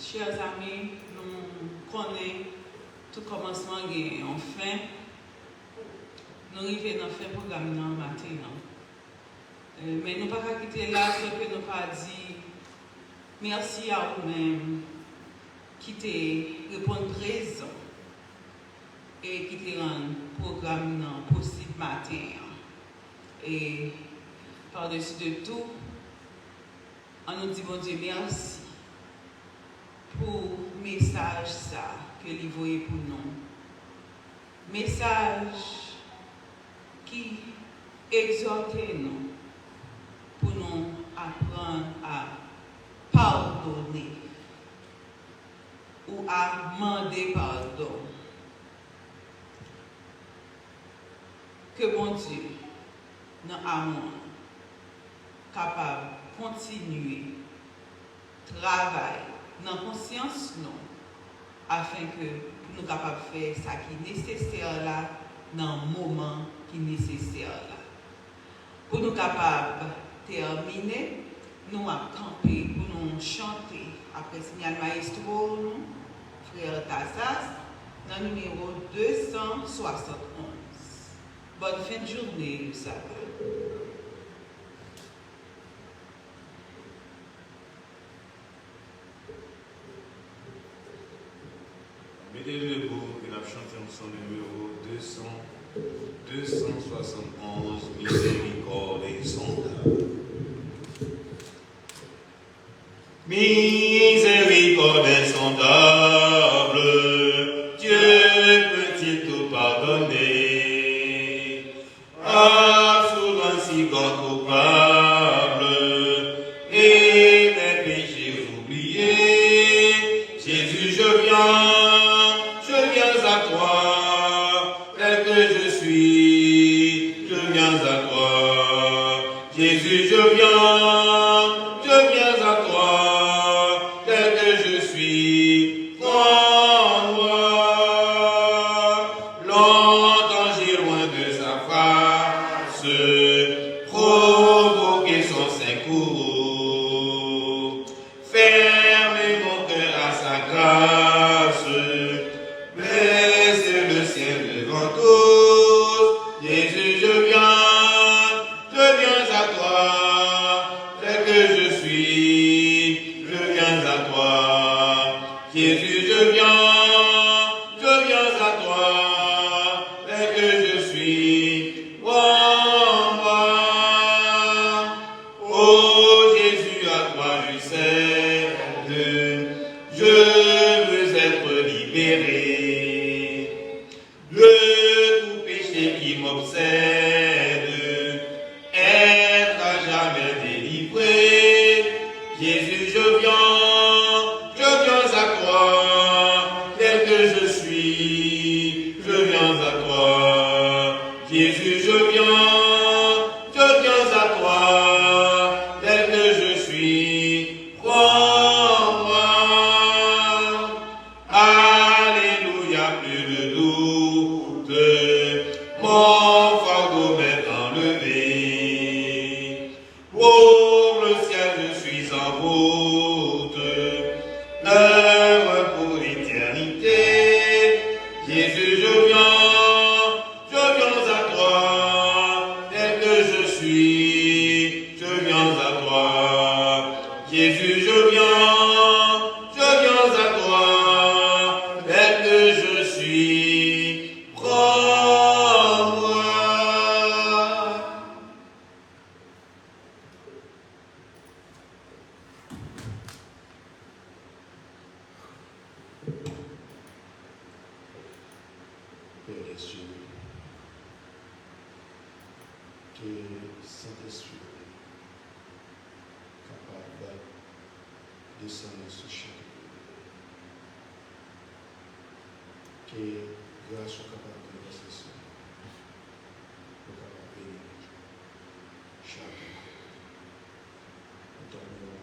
Chers amis, nous connaissons tout commencement et en fin. Nous arrivons dans le fin programme dans le matin. Mais nous ne pouvons pas quitter là ce que nous pas dit. Merci à vous-même qui te répondent présent et qui te rendent programme possible matin. Et par-dessus de tout, on nous dit bon Dieu merci pour le message ça que vous voyez pour nous. Message qui exhorte nous pour nous apprendre à pardonner ou à demander pardon. Que bon Dieu, dans l'amour, capable de continuer travail dans la conscience, non, afin que nous capables de faire ce qui est nécessaire là, dans le moment qui est nécessaire là. Pour nous capables de terminer, nous allons camper pour nous chanter après le signal maestro, nous, frère Tassas, dans le numéro 271. Bonne fin de journée, le sabbat. Mettez-le debout et la chanter ensemble numéro 271, miséricorde insondable. Miséricorde insondable, Dieu peut-il tout pardonner? Absolument si grand coupable, et mes péchés oubliés, Jésus, je viens à toi, tel que je suis, je viens à toi. Jésus, je viens à toi, tel que je suis. Prends-moi. Longtemps j'ai loin de sa face, provoqué son sein courroux. Fermez mon cœur à sa grâce. Blessez le ciel devant tous. Jésus, je viens à toi, tel que je suis, je viens à toi. Jésus, je viens à toi, tel que je suis. Prends-moi. Oh Jésus, à toi je cède, je veux être libéré de tout péché qui m'obsède, être à jamais délivré. Jésus, je viens à toi, tel que je suis, je viens à toi. Jésus, je viens à toi, tel que je suis. Prends-moi. Alléluia. les cieux. Que Saint-Esprit capable de descendre sur chacun. Que grâce soit capable de passer pour capable de bénir chacun. Nous t'aimons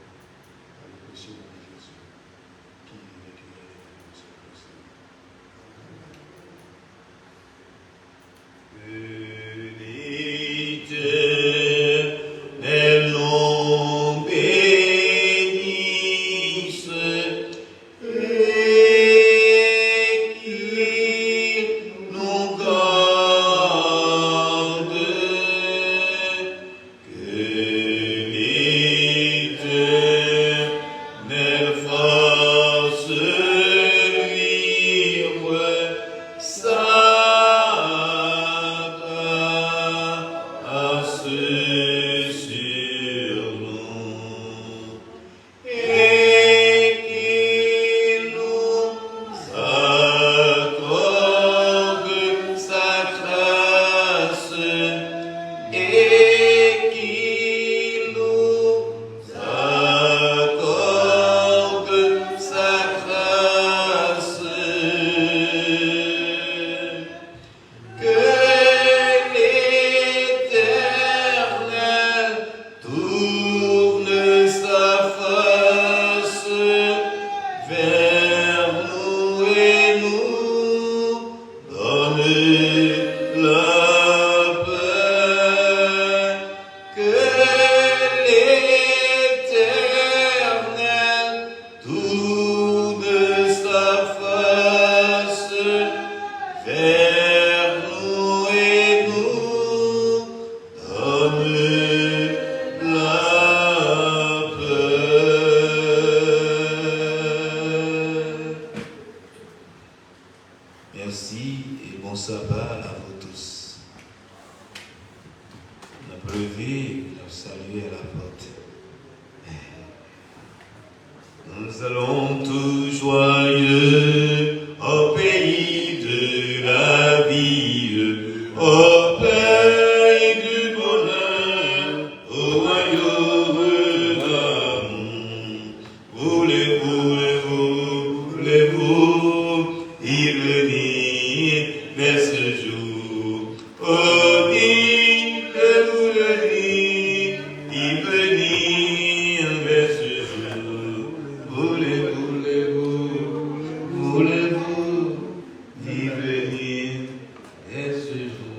à le précieux nom de Jésus qui est avec nous et qui Éternel nom bénisse et qu'il nous garde, que l'Éternel fasse vivre sa grâce sur nous et qu'il nous accorde sa grâce et qu'il nous accorde sa grâce. Que l'Éternel tourne sa face vers nous et nous donne la paix. Que l'Éternel tourne sa face vers nous et nous donne la paix. Merci et bon sabbat à vous tous. On a levé, on a salué à la porte. Nous allons tous joyeux au pays de la ville, au pays du bonheur, au royaume d'amour. Voulez-vous y venir vers ce jour? Oh, dites-vous y venir vers ce jour? Voulez-vous y venir vers ce jour?